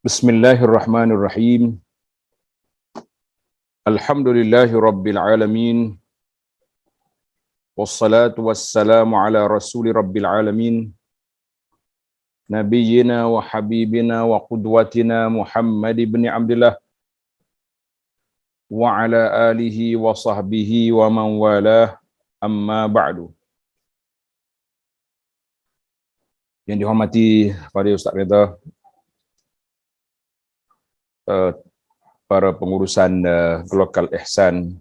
Bismillahirrahmanirrahim. Alhamdulillahi rabbil alamin. Wassalatu wassalamu ala rasuli rabbil alamin. Nabiyyina wa habibina wa qudwatina Muhammad ibn Abdullah wa ala alihi wa sahbihi wa man walah, amma ba'du. Yang dihormati para Ustaz Reza, para pengurusan Lokal Ihsan,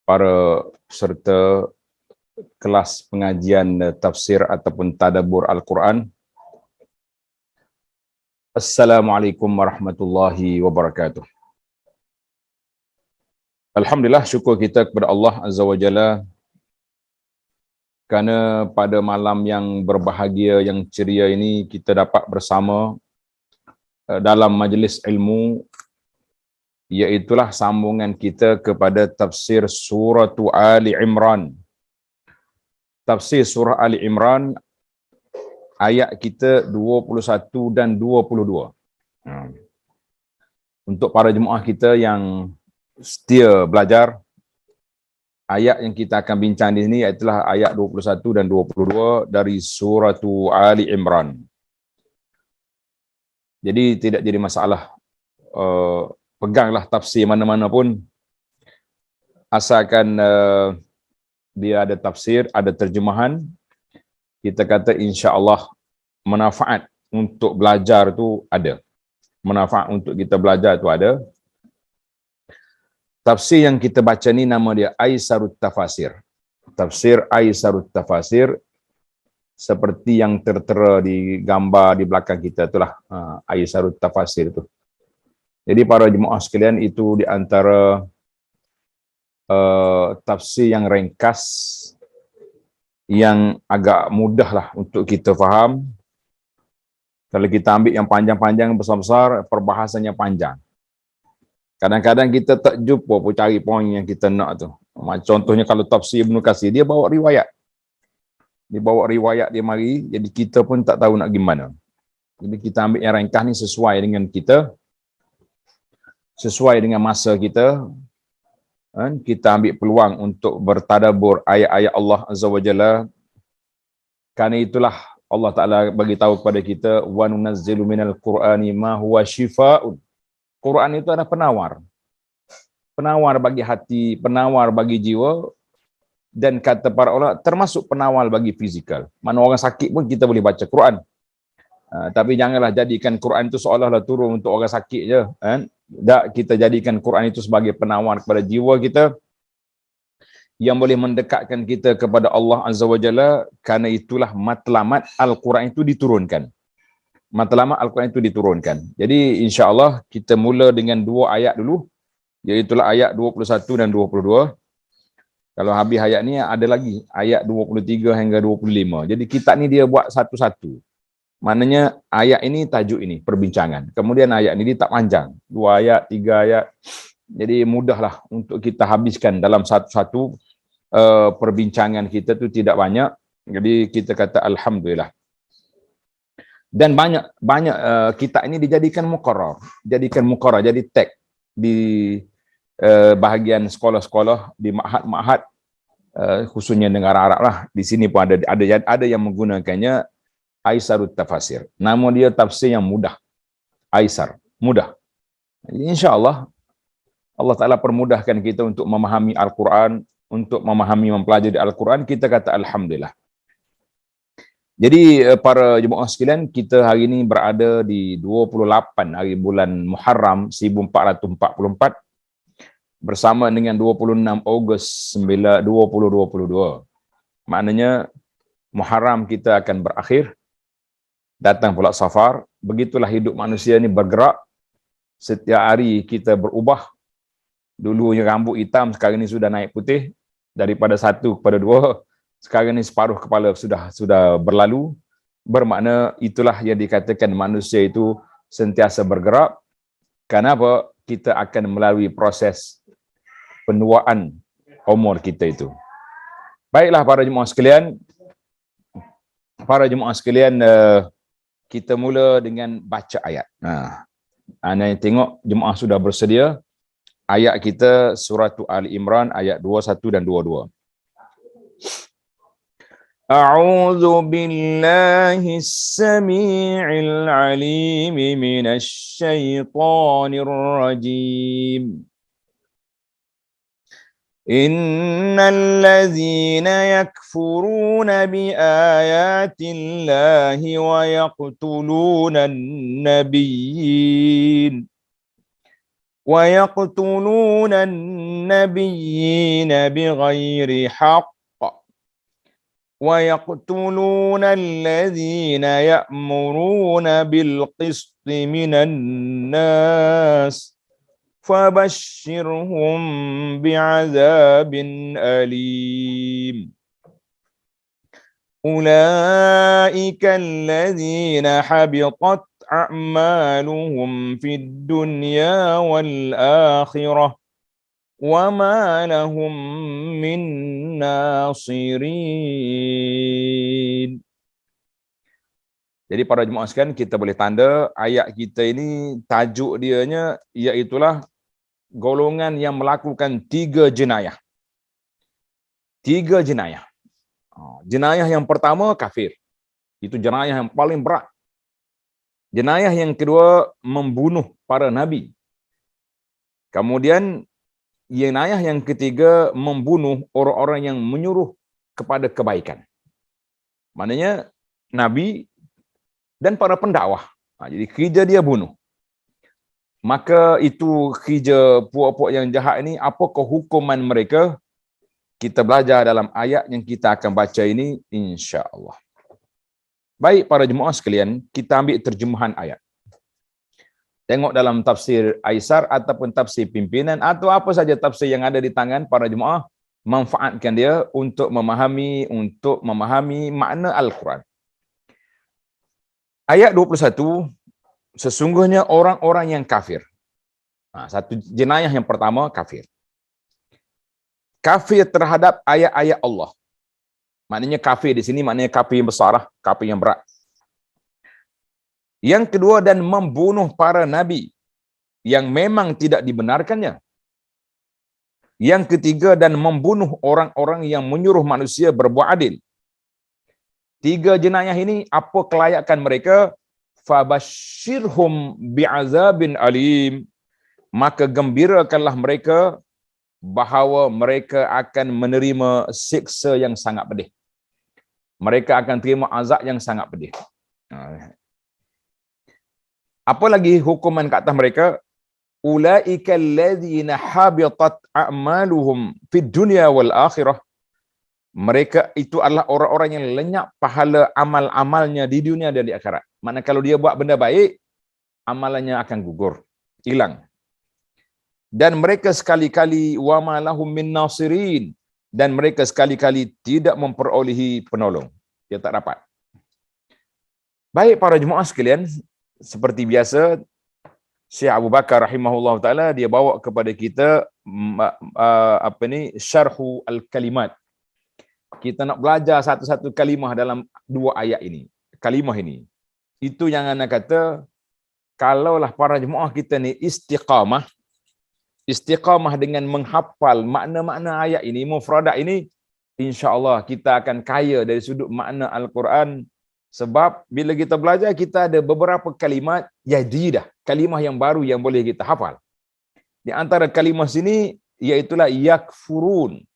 para peserta kelas pengajian tafsir ataupun tadabbur Al-Quran. Assalamualaikum warahmatullahi wabarakatuh. Alhamdulillah, syukur kita kepada Allah Azza wa Jalla kerana pada malam yang berbahagia, yang ceria ini kita dapat bersama dalam majlis ilmu, iaitulah sambungan kita kepada tafsir surah Ali Imran. Tafsir surah Ali Imran, ayat kita 21 dan 22. Untuk para jemaah kita yang setia belajar, ayat yang kita akan bincang di sini ialah ayat 21 dan 22 dari surah Ali Imran. Jadi tidak jadi masalah, peganglah tafsir mana-mana pun, asalkan dia ada tafsir, ada terjemahan, kita kata insya-Allah manfaat untuk belajar tu ada. Manfaat untuk kita belajar tu ada. Tafsir yang kita baca ni nama dia Aisarut Tafasir. Tafsir Aisarut Tafasir, seperti yang tertera di gambar di belakang kita itulah, Aisarut Tafasir itu. Jadi para jemaah sekalian, itu di antara tafsir yang ringkas, yang agak mudah lah untuk kita faham. Kalau kita ambil yang panjang-panjang, besar-besar, perbahasannya panjang. Kadang-kadang kita tak jumpa pun cari poin yang kita nak tu. Contohnya kalau tafsir Ibnu Katsir, dia bawa riwayat. Dia bawa riwayat dia mari, jadi kita pun tak tahu nak gimana. Jadi kita ambil yang ringkas ni sesuai dengan kita, sesuai dengan masa kita. Kita ambil peluang untuk bertadabbur ayat-ayat Allah Azza wa Jalla. Kerana itulah Allah Ta'ala bagi tahu kepada kita, wa nunazzilu minal Qur'ani ma huwa shifaa'un. Quran itu adalah penawar. Penawar bagi hati, penawar bagi jiwa, dan kata para ulama termasuk penawar bagi fizikal. Mana orang sakit pun kita boleh baca Quran. Tapi janganlah jadikan Quran itu seolah-olah turun untuk orang sakit je. Tak, kita jadikan Quran itu sebagai penawar kepada jiwa kita, yang boleh mendekatkan kita kepada Allah Azza wa Jalla. Kerana itulah matlamat Al-Quran itu diturunkan. Matlamat Al-Quran itu diturunkan. Jadi insya-Allah kita mula dengan dua ayat dulu, iaitu ayat 21 dan 22. Kalau habis ayat ni ada lagi ayat 23 hingga 25. Jadi kitab ni dia buat satu-satu. Maknanya ayat ini tajuk ini perbincangan. Kemudian ayat ni dia tak panjang. 2 ayat, 3 ayat. Jadi mudahlah untuk kita habiskan dalam satu-satu. Perbincangan kita tu tidak banyak. Jadi kita kata alhamdulillah. Dan banyak kitab ini dijadikan muqarrar. Jadikan muqarrar, jadi teks di bahagian sekolah-sekolah, di ma'had-ma'had, khususnya negara Arab lah. Di sini pun ada yang menggunakannya Aisarut Tafasir. Nama dia tafsir yang mudah. Aisar, mudah. InsyaAllah Allah Ta'ala permudahkan kita untuk memahami Al-Quran, untuk memahami, mempelajari Al-Quran. Kita kata alhamdulillah. Jadi para jemaah sekalian, kita hari ini berada di 28 hari bulan Muharram 1444 bersama dengan 26 Ogos 2022. Maknanya Muharram kita akan berakhir, datang pula Safar. Begitulah hidup manusia ni bergerak. Setiap hari kita berubah. Dulunya rambut hitam, sekarang ni sudah naik putih. Daripada 1 kepada 2. Sekarang ni separuh kepala sudah berlalu. Bermakna itulah yang dikatakan manusia itu sentiasa bergerak. Kenapa? Kita akan melalui proses penuaan umur kita itu. Baiklah para jemaah sekalian, kita mula dengan baca ayat. Anda tengok jemaah sudah bersedia. Ayat kita surah Ali Imran ayat 21 dan 22. A'udzu billahi as-sami'il 'alim minasy syaithanir rajim. Innal ladzina yakfuruna bi ayatillahi wa yaqtuluna an-nabiyyin وَيَقْتُلُونَ النَّبِيِّينَ بِغَيْرِ حَقٍّ وَيَقْتُلُونَ الَّذِينَ يَأْمُرُونَ بِالْقِسْطِ مِنَ النَّاسِ فَبَشِّرْهُم بِعَذَابٍ أَلِيمٍ أُولَئِكَ الَّذِينَ حَبِطَتْ أعمالهم في الدنيا والآخرة وما لهم من ناصرين. Jadi para jemaah sekalian, kita boleh tanda ayat kita ini tajuk dianya iaitulah golongan yang melakukan 3 jenayah. 3 jenayah. Jenayah yang pertama kafir. Itu jenayah yang paling berat. Jenayah yang kedua membunuh para nabi. Kemudian jenayah yang ketiga membunuh orang-orang yang menyuruh kepada kebaikan. Maknanya nabi dan para pendakwah. Jadi kerja dia bunuh. Maka itu kerja puak-puak yang jahat ini, apakah hukuman mereka? Kita belajar dalam ayat yang kita akan baca ini insya-Allah. Baik para jemaah sekalian, kita ambil terjemahan ayat. Tengok dalam tafsir Aisar ataupun tafsir pimpinan atau apa saja tafsir yang ada di tangan para jemaah, manfaatkan dia untuk memahami makna Al-Quran. Ayat 21, sesungguhnya orang-orang yang kafir. Satu jenayah yang pertama kafir. Kafir terhadap ayat-ayat Allah. Maknanya kafir di sini maknanya kafir yang besar, kafir yang berat. Yang kedua, dan membunuh para nabi yang memang tidak dibenarkannya. Yang ketiga, dan membunuh orang-orang yang menyuruh manusia berbuat adil. 3 jenayah ini, apa kelayakan mereka? Fabashshirhum bi'azabin alim. Maka gembirakanlah mereka bahawa mereka akan menerima siksa yang sangat pedih. Mereka akan terima azab yang sangat pedih. Apa lagi hukuman ke atas mereka? Ulaika alladzina habitat a'maluhum fid dunya wal akhirah. Mereka itu adalah orang-orang yang lenyap pahala amal-amalnya di dunia dan di akhirat. Maknanya kalau dia buat benda baik, amalannya akan gugur, hilang. Dan mereka sekali-kali wa ma lahum min nasirin, dan mereka sekali-kali tidak memperolehi penolong. Dia tak dapat. Baik para jemaah sekalian, seperti biasa Syekh Abu Bakar rahimahullah taala dia bawa kepada kita syarhu al-kalimat. Kita nak belajar satu-satu kalimah dalam 2 ayat ini. Kalimah ini. Itu yang ana kata, kalaulah para jemaah kita ni istiqamah dengan menghafal makna-makna ayat ini, mufradat ini, insya-Allah kita akan kaya dari sudut makna Al-Quran. Sebab bila kita belajar, kita ada beberapa kalimat jadidah, kalimah yang baru yang boleh kita hafal. Di antara kalimah sini iaitulah yakfurun.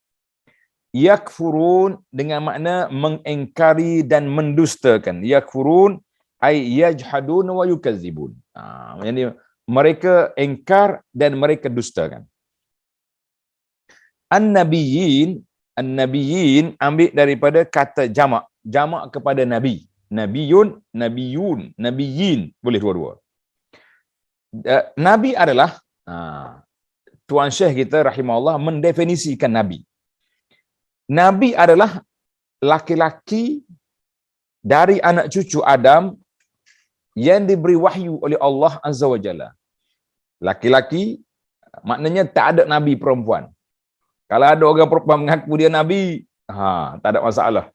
Yakfurun dengan makna mengingkari dan mendustakan. Yakfurun ay yajhadun wa yukazzibun. Yani mereka ingkar dan mereka dustakan. An-nabiyyin ambil daripada kata jamak kepada nabi. Nabiyun, nabiyun, nabiyyin, boleh dua-dua. Nabi adalah Tuan Syekh kita rahimahullah mendefinisikan nabi. Nabi adalah laki-laki dari anak cucu Adam yang diberi wahyu oleh Allah Azza wa Jalla. Laki-laki, maknanya tak ada nabi perempuan. Kalau ada orang perempuan mengaku dia nabi, tak ada masalah.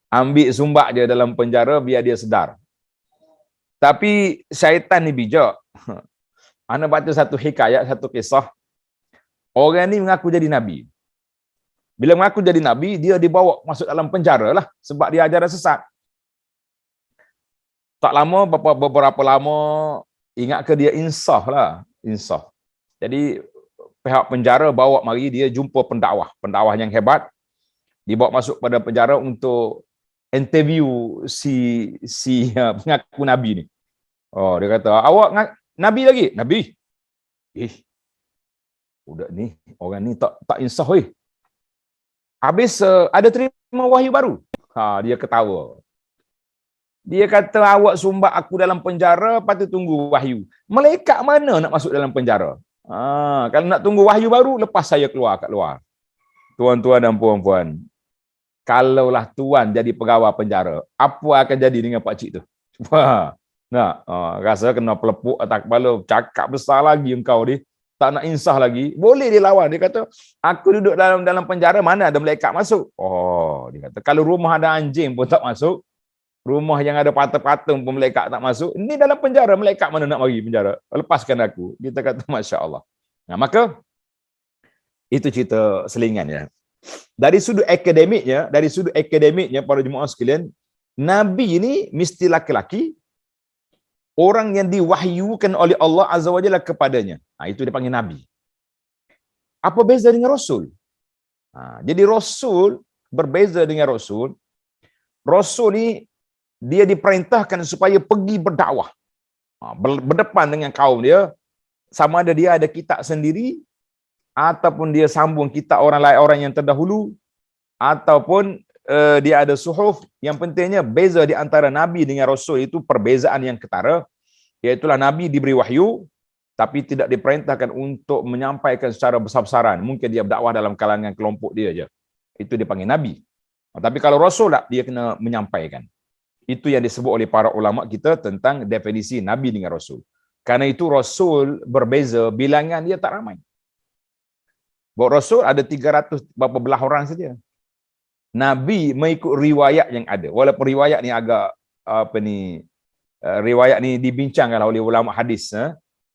Ambil sumbak dia dalam penjara biar dia sedar. Tapi syaitan ni bijak. Ana baca satu hikayat, satu kisah. Orang ni mengaku jadi nabi. Bila mengaku jadi nabi, dia dibawa masuk dalam penjara lah sebab dia ajaran sesat. Tak lama, beberapa lama, ingat ke dia insaf lah. Insaf. Jadi pihak penjara bawa mari dia jumpa pendakwah yang hebat. Dibawa masuk pada penjara untuk interview si pengaku nabi ni. Oh, dia kata, awak nabi lagi? Nabi? Budak ni, orang ni tak insaf weh. Habis ada terima wahyu baru. Dia ketawa. Dia kata, awak sumbat aku dalam penjara, patut tunggu wahyu. Malaikat mana nak masuk dalam penjara? Kalau nak tunggu wahyu baru, lepas saya keluar kat luar. Tuan-tuan dan puan-puan, kalaulah tuan jadi pegawai penjara, apa akan jadi dengan pakcik tu? Rasa kena pelepuk atas kepala, cakap besar lagi engkau ni, tak nak insah lagi. Boleh dia lawan. Dia kata, aku duduk dalam penjara, mana ada malaikat masuk? Dia kata, kalau rumah ada anjing pun tak masuk, rumah yang ada patung-patung pun malaikat tak masuk, ini dalam penjara, malaikat mana nak mari penjara? Lepaskan aku. Kita kata, Masya Allah. Maka, itu cerita selingan ya. Dari sudut akademiknya para jemaah sekalian, Nabi ini mesti laki-laki, orang yang diwahyukan oleh Allah Azza wa Jalla kepadanya. Itu dipanggil Nabi. Apa beza dengan Rasul? Jadi Rasul berbeza dengan Rasul. Rasul ni dia diperintahkan supaya pergi berdakwah. Berdepan dengan kaum dia, sama ada dia ada kitab sendiri, ataupun dia sambung kitab orang lain, orang yang terdahulu, ataupun dia ada suhuf. Yang pentingnya beza di antara Nabi dengan Rasul itu perbezaan yang ketara, iaitulah Nabi diberi wahyu, tapi tidak diperintahkan untuk menyampaikan secara besar-besaran. Mungkin dia berdakwah dalam kalangan kelompok dia je. Itu dipanggil Nabi. Tapi kalau Rasul tak, dia kena menyampaikan. Itu yang disebut oleh para ulama kita tentang definisi Nabi dengan Rasul. Karena itu Rasul berbeza, bilangan dia tak ramai. Bahawa Rasul ada 300 berapa belah orang saja. Nabi mengikut riwayat yang ada. Walaupun riwayat ni agak riwayat ni dibincangkan oleh ulama hadis.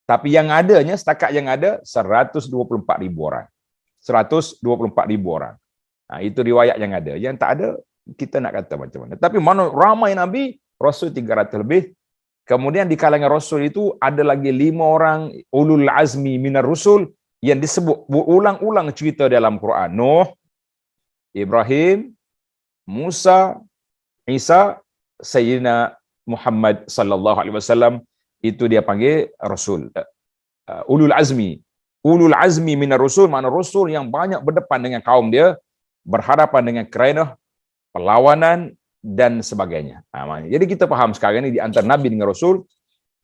Tapi yang adanya, setakat yang ada 124,000 orang. 124,000 orang. Itu riwayat yang ada. Yang tak ada, kita nak kata macam mana. Tapi mana ramai Nabi, Rasul 300 lebih. Kemudian di kalangan Rasul itu ada lagi 5 orang ulul azmi minar rusul yang disebut berulang-ulang cerita dalam Quran. Nuh, Ibrahim, Musa, Isa, Sayyidina Muhammad sallallahu alaihi wasallam, itu dia panggil Rasul. Ulul azmi. Ulul azmi minar rusul, makna Rasul yang banyak berdepan dengan kaum dia, berhadapan dengan kerenah, perlawanan dan sebagainya. Jadi kita faham sekarang ni di antara Nabi dengan Rasul,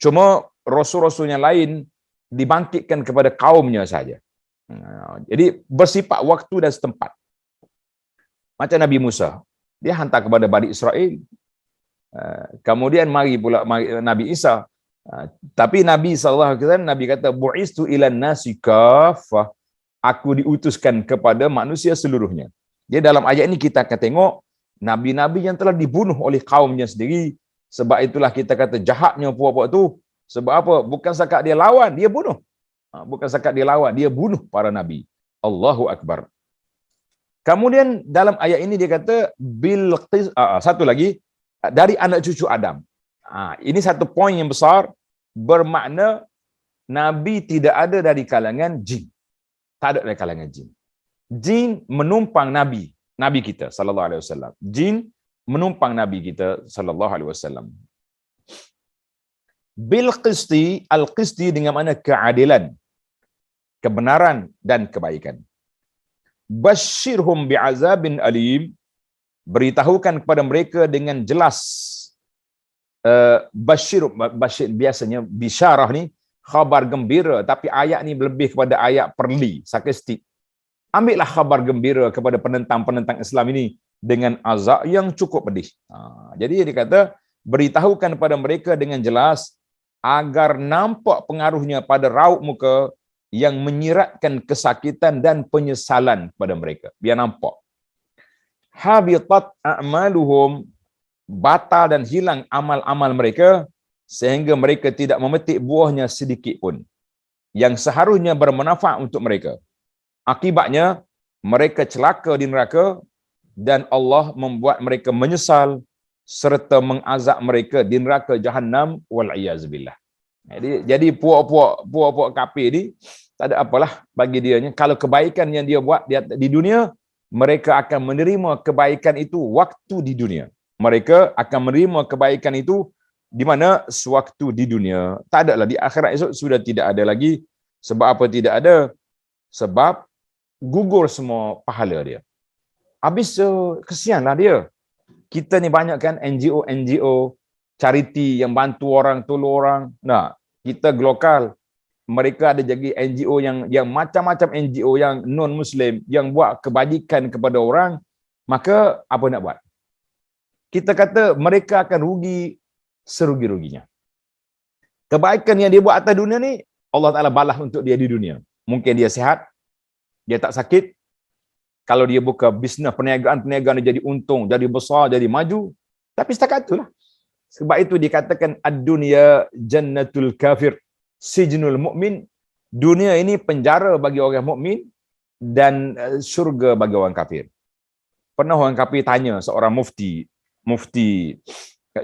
cuma Rasul-Rasul yang lain dibangkitkan kepada kaumnya saja. Jadi bersifat waktu dan setempat. Macam Nabi Musa, dia hantar kepada Bani Israel. Kemudian mari pula Nabi Isa. Tapi Nabi SAW, Nabi kata, bu'istu ilan nasi kafah. Aku diutuskan kepada manusia seluruhnya. Jadi dalam ayat ini kita akan tengok Nabi-Nabi yang telah dibunuh oleh kaumnya sendiri. Sebab itulah kita kata jahatnya puak-puak tu. Sebab apa? Bukan sakat dia lawan, dia bunuh. Bukan sakat dia lawan, dia bunuh para Nabi. Allahu Akbar. Kemudian dalam ayat ini dia kata, satu lagi, dari anak cucu Adam. Ini satu poin yang besar, bermakna Nabi tidak ada dari kalangan jin. Tak ada dari kalangan jin. Jin menumpang Nabi kita sallallahu alaihi wasallam. Jin menumpang Nabi kita sallallahu alaihi wasallam. Bil qisti, al-qisti dengan mana keadilan, kebenaran dan kebaikan. Basyirhum bi'azabin alim, beritahukan kepada mereka dengan jelas. Basyir biasanya bisyarah ni khabar gembira, tapi ayat ni lebih kepada ayat perli, sarkastik. Ambillah khabar gembira kepada penentang-penentang Islam ini dengan azab yang cukup pedih. Jadi dia kata, beritahukan kepada mereka dengan jelas agar nampak pengaruhnya pada raut muka yang menyiratkan kesakitan dan penyesalan pada mereka. Biar nampak. Habitat a'maluhum, batal dan hilang amal-amal mereka, sehingga mereka tidak memetik buahnya sedikit pun yang seharusnya bermanfaat untuk mereka. Akibatnya mereka celaka di neraka dan Allah membuat mereka menyesal serta mengazab mereka di neraka Jahannam wal iyaz billah. Jadi puak-puak kafir ni tak ada apalah bagi dianya. Kalau kebaikan yang dia buat di dunia, mereka akan menerima kebaikan itu waktu di dunia. Mereka akan menerima kebaikan itu di mana sewaktu di dunia. Tak ada lah di akhirat esok sudah tidak ada lagi. Sebab apa tidak ada? Sebab gugur semua pahala dia. Habis kesianlah dia. Kita ni banyak kan NGO, charity yang bantu orang, tolong orang. Nah, kita lokal, mereka ada jadi NGO yang macam-macam NGO yang non Muslim yang buat kebajikan kepada orang, maka apa nak buat? Kita kata mereka akan rugi serugi-ruginya. Kebaikan yang dia buat atas dunia ni, Allah Ta'ala balas untuk dia di dunia. Mungkin dia sihat, dia tak sakit. Kalau dia buka bisnes perniagaan dia jadi untung, jadi besar, jadi maju. Tapi setakat itulah. Sebab itu dikatakan ad-dunya jannatul kafir, sijnul mu'min. Dunia ini penjara bagi orang mukmin dan syurga bagi orang kafir. Pernah orang kafir tanya seorang mufti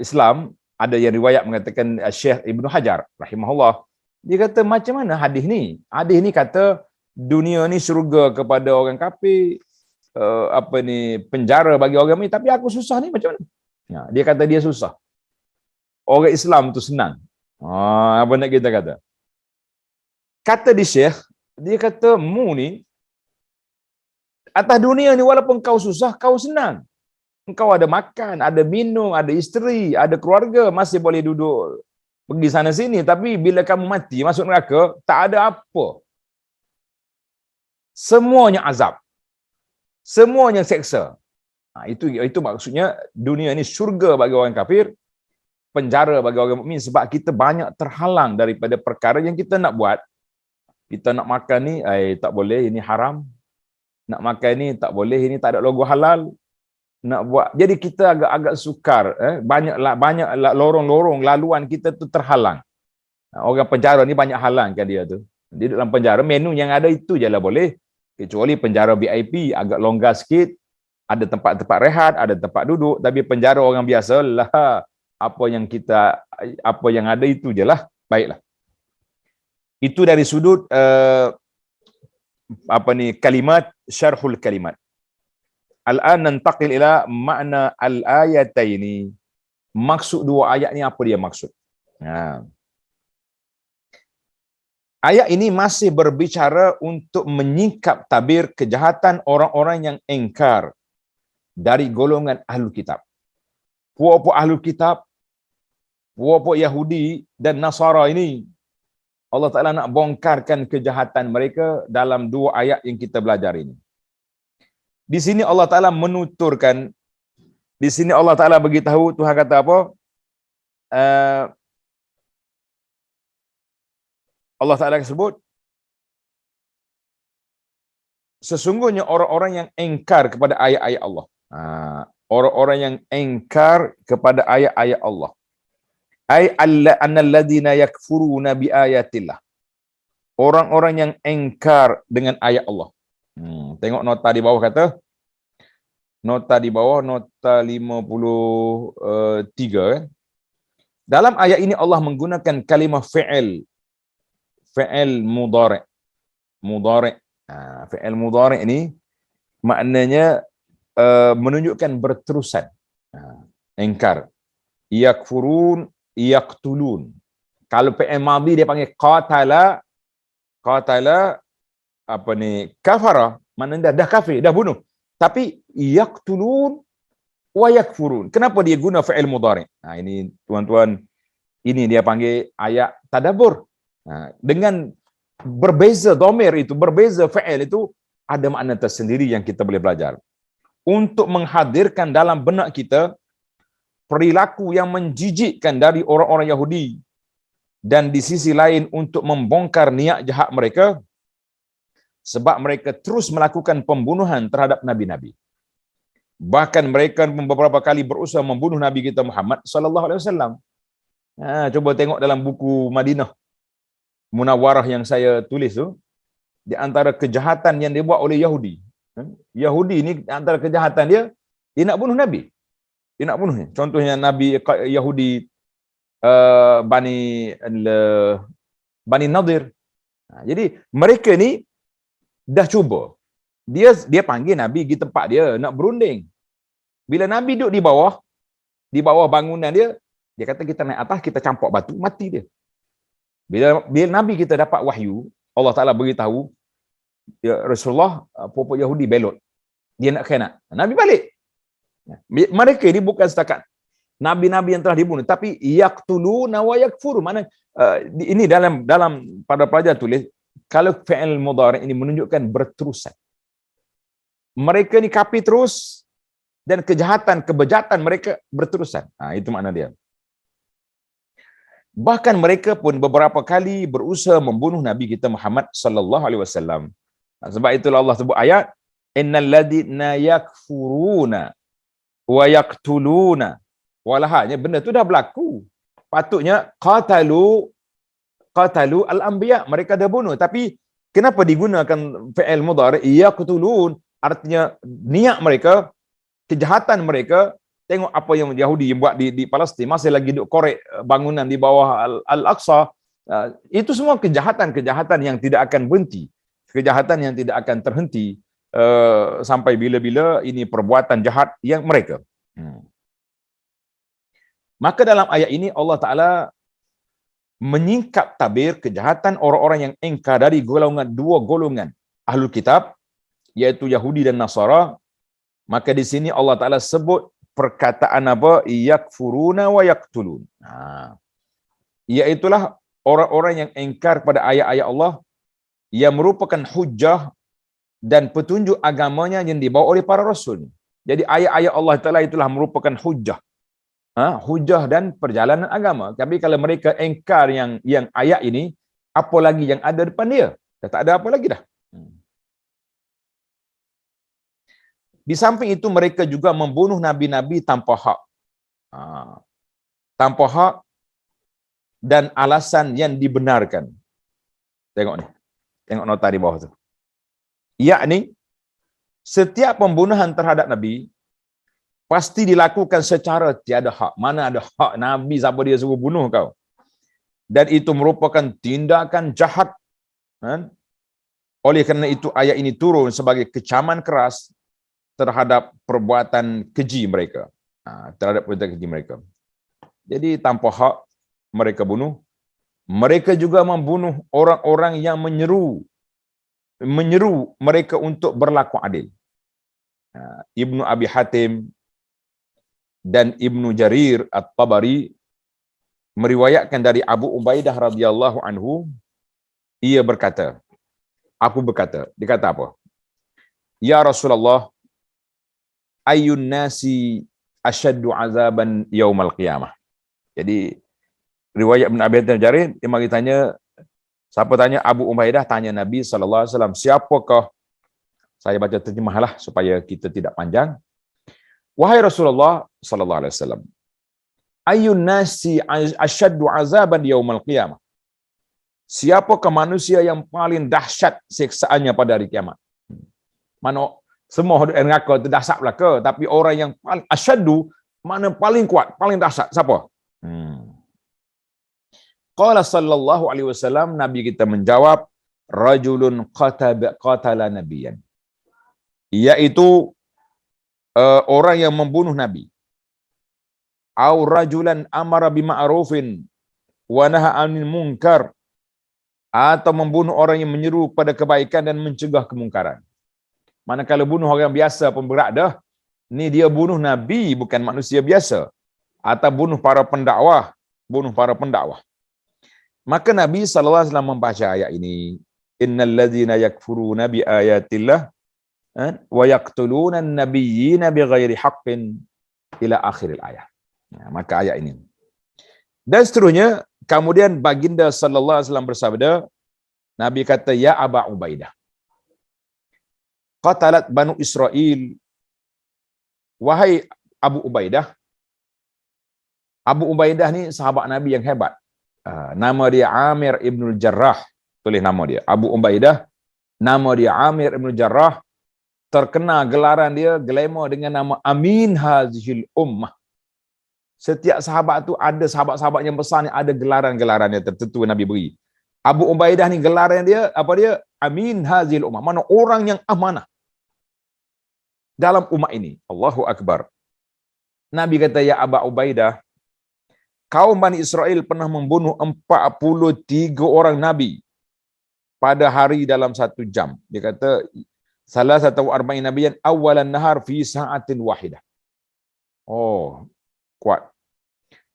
Islam, ada yang riwayat mengatakan Syekh Ibnu Hajar rahimahullah. Dia kata macam mana hadis ni? Hadis ni kata dunia ni syurga kepada orang kafir, penjara bagi orang mukmin, tapi aku susah ni macam mana? Ya, dia kata dia susah. Orang Islam tu senang. Apa nak kita kata? Kata di Syekh, dia kata mu ni atas dunia ni walaupun kau susah, kau senang. Engkau ada makan, ada minum, ada isteri, ada keluarga, masih boleh duduk pergi sana sini, tapi bila kamu mati masuk neraka, tak ada apa. Semuanya azab. Semuanya seksa. Itu maksudnya dunia ni syurga bagi orang kafir, penjara bagi orang mukmin, sebab kita banyak terhalang daripada perkara yang kita nak buat. Kita nak makan ni, tak boleh, ini haram. Nak makan ni, tak boleh, ini tak ada logo halal. Nak buat, jadi kita agak-agak sukar. Banyak lorong-lorong laluan kita tu terhalang. Orang penjara ni banyak halang kan dia tu. Dia dalam penjara, menu yang ada itu je lah boleh. Kecuali penjara VIP, agak longgar sikit. Ada tempat-tempat rehat, ada tempat duduk. Tapi penjara orang biasa lah, apa yang ada itu je lah. Baiklah. Itu dari sudut kalimat, syarhul kalimat. Al-an nantaqil ila makna al-ayataini. Maksud dua ayat ni apa dia maksud? Ayat ini masih berbicara untuk menyingkap tabir kejahatan orang-orang yang engkar dari golongan ahlul kitab. Puak-puak ahlul kitab, puak-puak Yahudi dan Nasara ini, Allah Ta'ala nak bongkarkan kejahatan mereka dalam dua ayat yang kita belajar ini. Di sini Allah Ta'ala menuturkan, di sini Allah Ta'ala beritahu, Tuhan kata apa? Allah Ta'ala sebut, sesungguhnya orang-orang yang engkar kepada ayat-ayat Allah. Orang-orang yang engkar kepada ayat-ayat Allah. Ay annalladzina yakfuruna bi ayatillah. Orang-orang yang engkar dengan ayat Allah. Tengok nota di bawah kata. Nota di bawah, nota 53. Dalam ayat ini Allah menggunakan kalimah fi'il. Fi'il mudhari'. Mudhari'. Fi'il mudhari' ini maknanya menunjukkan berterusan. Engkar. Yakfurun, yaqtulun. Kalau fi'il madhi dia panggil qatala. Qatala kafara, maknanya dah kafir, dah bunuh. Tapi yaqtulun wa yakfurun. Kenapa dia guna fi'il mudhari'? Ini tuan-tuan, ini dia panggil ayat tadabbur. Dengan berbeza dhamir itu, berbeza fi'il itu, ada makna tersendiri yang kita boleh belajar. Untuk menghadirkan dalam benak kita perilaku yang menjijikkan dari orang-orang Yahudi, dan di sisi lain untuk membongkar niat jahat mereka, sebab mereka terus melakukan pembunuhan terhadap nabi-nabi. Bahkan mereka beberapa kali berusaha membunuh Nabi kita Muhammad sallallahu alaihi wasallam. Coba tengok dalam buku Madinah Munawwarah yang saya tulis tu, di antara kejahatan yang dibuat oleh Yahudi. Yahudi ni antara kejahatan dia, dia nak bunuh Nabi. Dia nak bunuhnya. Contohnya Nabi Yahudi Bani Bani Nadir. Jadi mereka ni dah cuba. Dia panggil Nabi pergi tempat dia nak berunding. Bila Nabi duduk di bawah bangunan dia, dia kata kita naik atas, kita campak batu, mati dia. Bila Nabi kita dapat wahyu, Allah Ta'ala beritahu, ya Rasulullah, puak Yahudi belot. Dia nak khianat. Nabi balik. Mereka ini bukan setakat Nabi-Nabi yang telah dibunuh, tapi yaqtuluna wa yakfuru. Mana ini dalam pada pelajar tulis, kalau fi'il mudhari' ini menunjukkan berterusan. Mereka ni kafir terus dan kebejatan mereka berterusan. Itu makna dia. Bahkan mereka pun beberapa kali berusaha membunuh Nabi kita Muhammad sallallahu alaihi wasallam. Sebab itulah Allah sebut ayat, innal ladzina yakfuruna wa yaqtuluna. Walahnya benda tu dah berlaku. Patutnya qatalu al-anbiya, mereka dah bunuh, tapi kenapa digunakan fi'il mudhari' yaqtulun? Artinya niat mereka, kejahatan mereka. Tengok apa yang Yahudi buat di Palestin, masih lagi duk korek bangunan di bawah Al-Aqsa. Itu semua kejahatan yang tidak akan berhenti, kejahatan yang tidak akan terhenti sampai bila-bila. Ini perbuatan jahat yang mereka. Maka dalam ayat ini Allah Ta'ala menyingkap tabir kejahatan orang-orang yang ingkar dari dua golongan Ahlul Kitab, iaitu Yahudi dan Nasara. Maka di sini Allah Ta'ala sebut perkataan apa? Yakfuruna wa yaqtulun. Iaitulah orang-orang yang ingkar pada ayat-ayat Allah yang merupakan hujjah dan petunjuk agamanya yang dibawa oleh para rasul. Jadi ayat-ayat Allah Ta'ala itulah merupakan hujjah. Hujjah dan perjalanan agama. Tapi kalau mereka ingkar yang ayat ini, apa lagi yang ada depan dia? Dah tak ada apa lagi dah. Di samping itu mereka juga membunuh nabi-nabi tanpa hak. Tanpa hak dan alasan yang dibenarkan. Tengok ni. Tengok nota di bawah tu. Yakni setiap pembunuhan terhadap nabi pasti dilakukan secara tiada hak. Mana ada hak nabi siapa dia suruh bunuh kau? Dan itu merupakan tindakan jahat. Oleh kerana itu ayat ini turun sebagai kecaman keras terhadap perbuatan keji mereka. Jadi tanpa hak mereka bunuh. Mereka juga membunuh orang-orang yang menyeru mereka untuk berlaku adil. Ibnu Abi Hatim dan Ibnu Jarir At-Tabari meriwayatkan dari Abu Ubaidah radhiyallahu anhu, ia berkata, dia kata apa? Ya Rasulullah, ayyun nasi asyaddu azaban yaumal qiyamah. Jadi riwayat Ibn Abi Jarir, dia mari tanya, siapa tanya? Abu Ubaidah tanya Nabi sallallahu alaihi wasallam, siapakah, saya baca terjemahlah supaya kita tidak panjang. Wahai Rasulullah sallallahu alaihi wasallam, ayyun nasi asyaddu azaban yaumal qiyamah. Siapakah manusia yang paling dahsyat siksaannya pada hari kiamat? Mana semua orang mengaku itu dahsyat belaka, tapi orang yang paling asyaddu, mana paling kuat, paling dahsyat, siapa? Qala sallallahu alaihi wasallam, Nabi kita menjawab, rajulun qatala nabiyan. Iaitu orang yang membunuh nabi. Au rajulan amara bima'rufin wa naha 'anil munkar, atau membunuh orang yang menyeru pada kebaikan dan mencegah kemungkaran. Manakala bunuh orang biasa pun berat dah. Ni dia bunuh nabi, bukan manusia biasa. Atau bunuh para pendakwah. Maka Nabi sallallahu alaihi wasallam membaca ayat ini, innal ladzina yakfuruna bi ayatillah wa yaqtuluna an-nabiyyina bighairi haqqin ila akhiril ayat. Maka ayat ini. Dan seterusnya, kemudian baginda sallallahu alaihi wasallam bersabda, Nabi kata, ya Aba Ubaidah, qatalat Banu Israel, wahai Abu Ubaidah, Abu Ubaidah ni sahabat Nabi yang hebat. Nama dia Amir Ibnul Jarrah. Tulis nama dia. Abu Ubaidah, nama dia Amir Ibnul Jarrah. Terkenal gelaran dia, glamour dengan nama Amin Hazihil Ummah. Setiap sahabat tu ada sahabat-sahabat yang besar ni ada gelaran-gelaran yang tertentu Nabi beri. Abu Ubaidah ni gelaran dia, apa dia? Amin Hazihil Ummah. Mana orang yang amanah dalam umat ini. Allahu Akbar. Nabi kata, ya Abu Ubaidah, kaum Bani Israel pernah membunuh 43 orang Nabi pada hari dalam 1 jam. Dia kata, salah satu arba'in nabiyan awalan nahar fi sa'atin wahidah. Oh, kuat.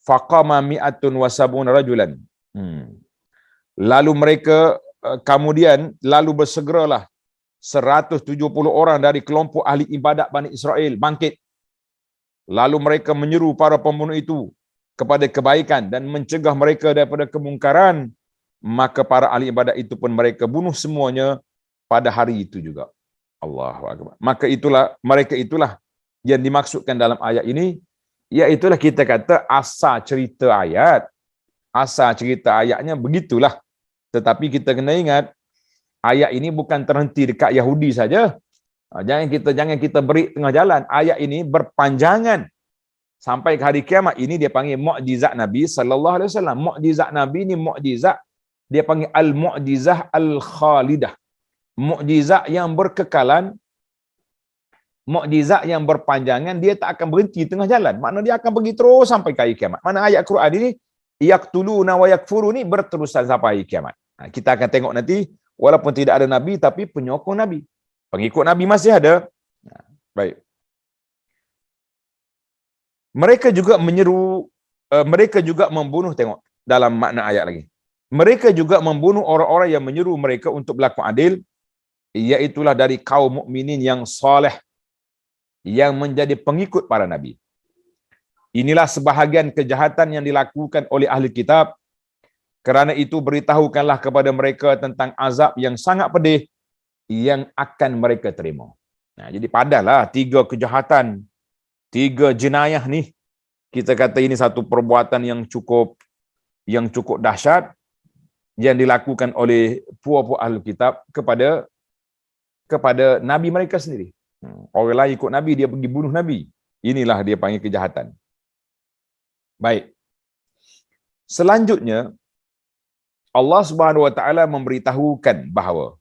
Faqama mi'atun wa sab'una rajulan. Lalu mereka kemudian lalu bersegeralah 170 orang dari kelompok ahli ibadat Bani Israel bangkit. Lalu mereka menyeru para pembunuh itu kepada kebaikan dan mencegah mereka daripada kemungkaran. Maka para ahli ibadat itu pun mereka bunuh semuanya pada hari itu juga. Allahu Akbar. Maka mereka itulah yang dimaksudkan dalam ayat ini, iaitulah kita kata asal cerita ayat. Asal cerita ayatnya begitulah. Tetapi kita kena ingat, ayat ini bukan terhenti dekat Yahudi saja. Jangan kita beri tengah jalan. Ayat ini berpanjangan sampai ke hari kiamat. Ini dia panggil mukjizat Nabi sallallahu alaihi wasallam. Mukjizat Nabi ni mukjizat dia panggil al-mu'jizah al-khalidah. Mukjizat yang berkekalan, mukjizat yang berpanjangan, dia tak akan berhenti tengah jalan. Maknanya dia akan pergi terus sampai ke hari kiamat. Mana ayat Quran ini yaqtuluna wa yakfuru ni berterusan sampai hari kiamat. Kita akan tengok nanti, walaupun tidak ada Nabi, tapi penyokong Nabi. Pengikut Nabi masih ada. Baik. Mereka juga menyeru, mereka juga membunuh, tengok dalam makna ayat lagi. Mereka juga membunuh orang-orang yang menyeru mereka untuk berlaku adil, iaitulah dari kaum mukminin yang soleh, yang menjadi pengikut para Nabi. Inilah sebahagian kejahatan yang dilakukan oleh ahli kitab. Kerana itu beritahukanlah kepada mereka tentang azab yang sangat pedih yang akan mereka terima. Jadi padahlah 3 kejahatan, 3 jenayah ni, kita kata ini satu perbuatan yang cukup dahsyat yang dilakukan oleh puak-puak ahli kitab kepada Nabi mereka sendiri. Orang lain ikut Nabi, dia pergi bunuh Nabi. Inilah dia panggil kejahatan. Baik. Selanjutnya, Allah Subhanahu Wa Taala memberitahukan bahawa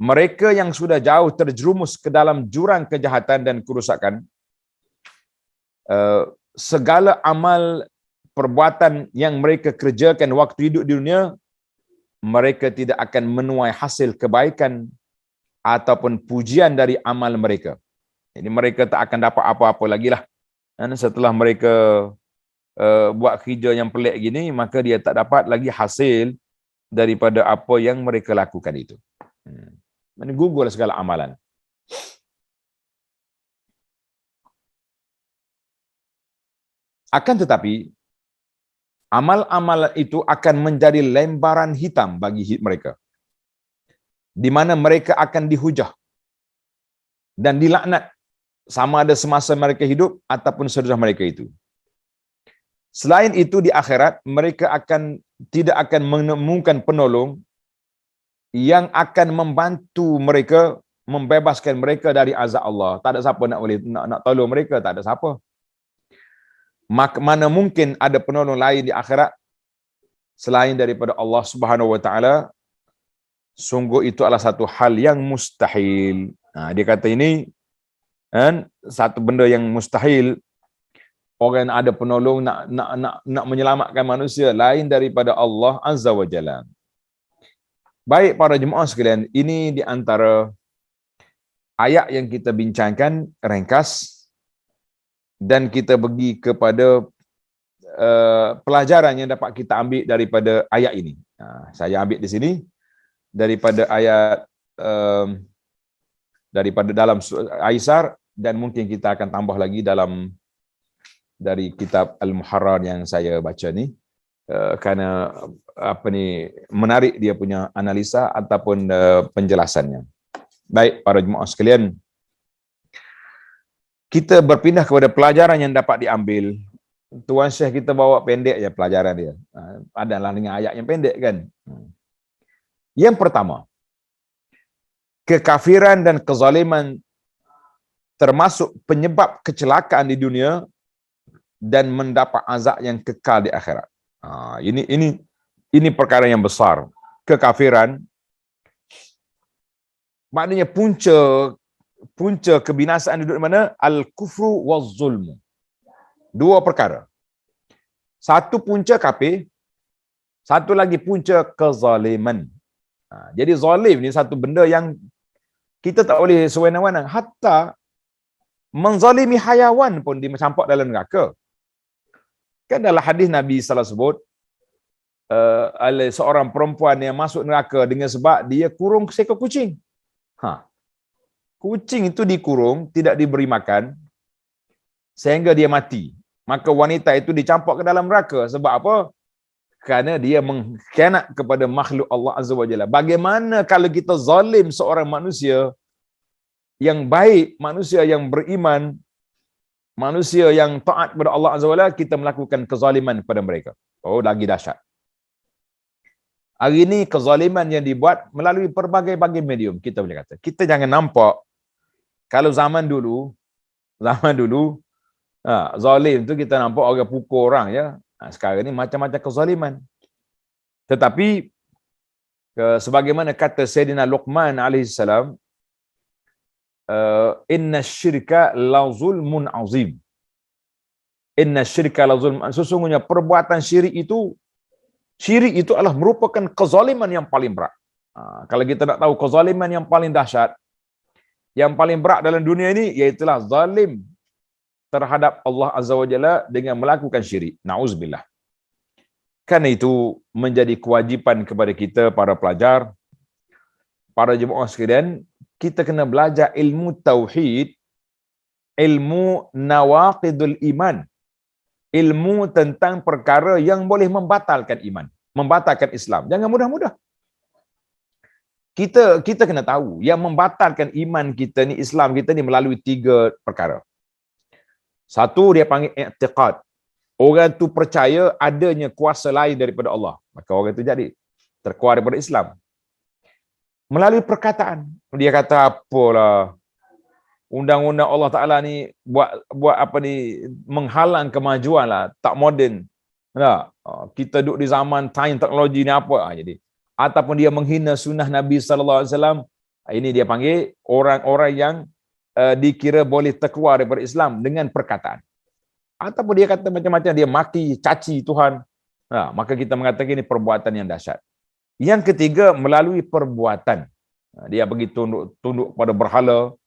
mereka yang sudah jauh terjerumus ke dalam jurang kejahatan dan kerusakan, segala amal perbuatan yang mereka kerjakan waktu hidup di dunia, mereka tidak akan menuai hasil kebaikan ataupun pujian dari amal mereka. Jadi mereka tak akan dapat apa-apa lagi lah. Dan setelah mereka buat kerja yang pelik gini, maka dia tak dapat lagi hasil daripada apa yang mereka lakukan itu. Gugur segala amalan. Akan tetapi, amal-amal itu akan menjadi lembaran hitam bagi mereka, di mana mereka akan dihujah dan dilaknat sama ada semasa mereka hidup ataupun sesudah mereka itu. Selain itu di akhirat, mereka tidak akan menemukan penolong yang akan membantu mereka, membebaskan mereka dari azab Allah. Tak ada siapa nak tolong mereka, tak ada siapa. Mana mungkin ada penolong lain di akhirat selain daripada Allah Subhanahu Wa Taala? Sungguh itu adalah satu hal yang mustahil. Dia kata ini kan satu benda yang mustahil. Orang ada penolong nak menyelamatkan manusia lain daripada Allah Azza wa Jalla. Baik para jemaah sekalian, ini di antara ayat yang kita bincangkan ringkas dan kita pergi kepada pelajaran yang dapat kita ambil daripada ayat ini. Saya ambil di sini daripada ayat daripada dalam Aisar, dan mungkin kita akan tambah lagi dari kitab Al-Muharrar yang saya baca ni, kerana menarik dia punya analisa ataupun penjelasannya. Baik para jemaah sekalian, kita berpindah kepada pelajaran yang dapat diambil Tuan Syekh kita bawa pendek je pelajaran dia. Adalah dengan ayat yang pendek kan. Yang pertama, kekafiran dan kezaliman termasuk penyebab kecelakaan di dunia dan mendapat azab yang kekal di akhirat. Ini perkara yang besar. Kekafiran maknanya punca kebinasaan duduk di mana? Al-kufru waz-zulmu. Dua perkara. Satu punca kafir, satu lagi punca kezaliman. Jadi zalim ni satu benda yang kita tak boleh sewenang-wenang. Hatta menzalimi hayawan pun dicampak dalam neraka. Kan dalam hadis Nabi sallallahu alaihi wasallam sebut seorang perempuan yang masuk neraka dengan sebab dia kurung seekor kucing. Kucing itu dikurung, tidak diberi makan sehingga dia mati. Maka wanita itu dicampak ke dalam neraka. Sebab apa? Kerana dia mengkhianat kepada makhluk Allah Azza wa Jalla. Bagaimana kalau kita zalim seorang manusia yang baik, manusia yang beriman, manusia yang taat kepada Allah Azza wa Jalla, kita melakukan kezaliman kepada mereka. Oh, lagi dahsyat. Hari ini kezaliman yang dibuat melalui berbagai-bagai medium, kita boleh kata. Kita jangan nampak kalau zaman dulu zalim tu kita nampak orang pukul orang ya. Sekarang ni macam-macam kezaliman. Tetapi sebagaimana kata Sayyidina Luqman alaihi salam, inna syirka la zulmun azim. Inna syirka la zulmun. Sesungguhnya perbuatan syirik itu adalah merupakan kezaliman yang paling berat. Kalau kita nak tahu kezaliman yang paling dahsyat, yang paling berat dalam dunia ini, iaitulah zalim terhadap Allah Azza wa Jalla dengan melakukan syirik. Na'udzubillah. Karena itu menjadi kewajipan kepada kita, para pelajar, para jemaah sekalian, kita kena belajar ilmu tauhid, ilmu nawaqidul iman, ilmu tentang perkara yang boleh membatalkan iman, membatalkan Islam. Jangan mudah-mudah. Kita kena tahu yang membatalkan iman kita ni, Islam kita ni, melalui 3 perkara. Satu, dia panggil i'tiqad. Orang tu percaya adanya kuasa lain daripada Allah, maka orang tu jadi terkeluar daripada Islam. Melalui perkataan, dia kata apalah, undang-undang Allah Taala ni buat apa ni, menghalang kemajuan lah, tak moden. Nah, kita duduk di zaman time teknologi ni apa? Jadi ataupun dia menghina sunnah Nabi sallallahu alaihi wasallam, ini dia panggil orang-orang yang dikira boleh terkeluar daripada Islam dengan perkataan. Ataupun dia kata macam-macam, dia maki, caci Tuhan. Maka kita mengatakan ini perbuatan yang dahsyat. Yang ketiga, melalui perbuatan. Dia pergi tunduk pada berhala,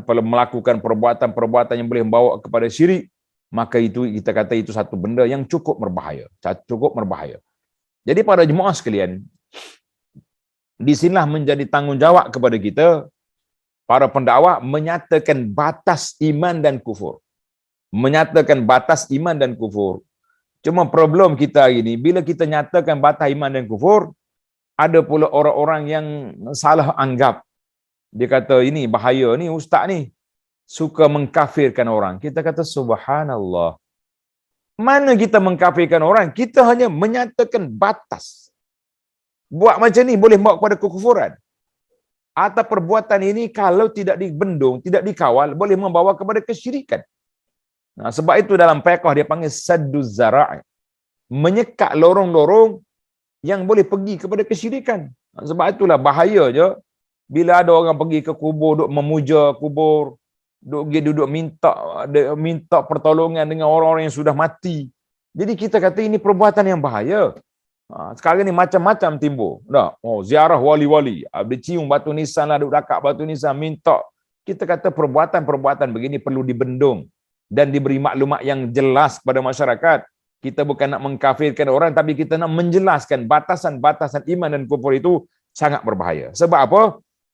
melakukan perbuatan-perbuatan yang boleh membawa kepada syirik, maka itu kita kata itu satu benda yang cukup berbahaya. Jadi para jemaah sekalian, di sinilah menjadi tanggungjawab kepada kita, para pendakwah, menyatakan batas iman dan kufur. Menyatakan batas iman dan kufur. Cuma problem kita hari ini, bila kita nyatakan batas iman dan kufur, ada pula orang-orang yang salah anggap. Dia kata ini bahaya ni, ustaz ni suka mengkafirkan orang. Kita kata subhanallah. Mana kita mengkafirkan orang? Kita hanya menyatakan batas. Buat macam ni boleh bawa kepada kekufuran. Atau perbuatan ini kalau tidak dibendung, tidak dikawal, boleh membawa kepada kesyirikan. Sebab itu dalam fiqh dia panggil sadduz zara'i. Menyekat lorong-lorong yang boleh pergi kepada kesyirikan. Sebab itulah bahaya je bila ada orang pergi ke kubur, duk memuja kubur, duduk minta pertolongan dengan orang-orang yang sudah mati. Jadi kita kata ini perbuatan yang bahaya. Sekarang ni macam-macam timbul. Ziarah wali-wali, dicium batu nisan lah, duduk dekat batu nisan, minta. Kita kata perbuatan-perbuatan begini perlu dibendung dan diberi maklumat yang jelas kepada masyarakat. Kita bukan nak mengkafirkan orang, tapi kita nak menjelaskan batasan-batasan iman dan kufur itu sangat berbahaya. Sebab apa?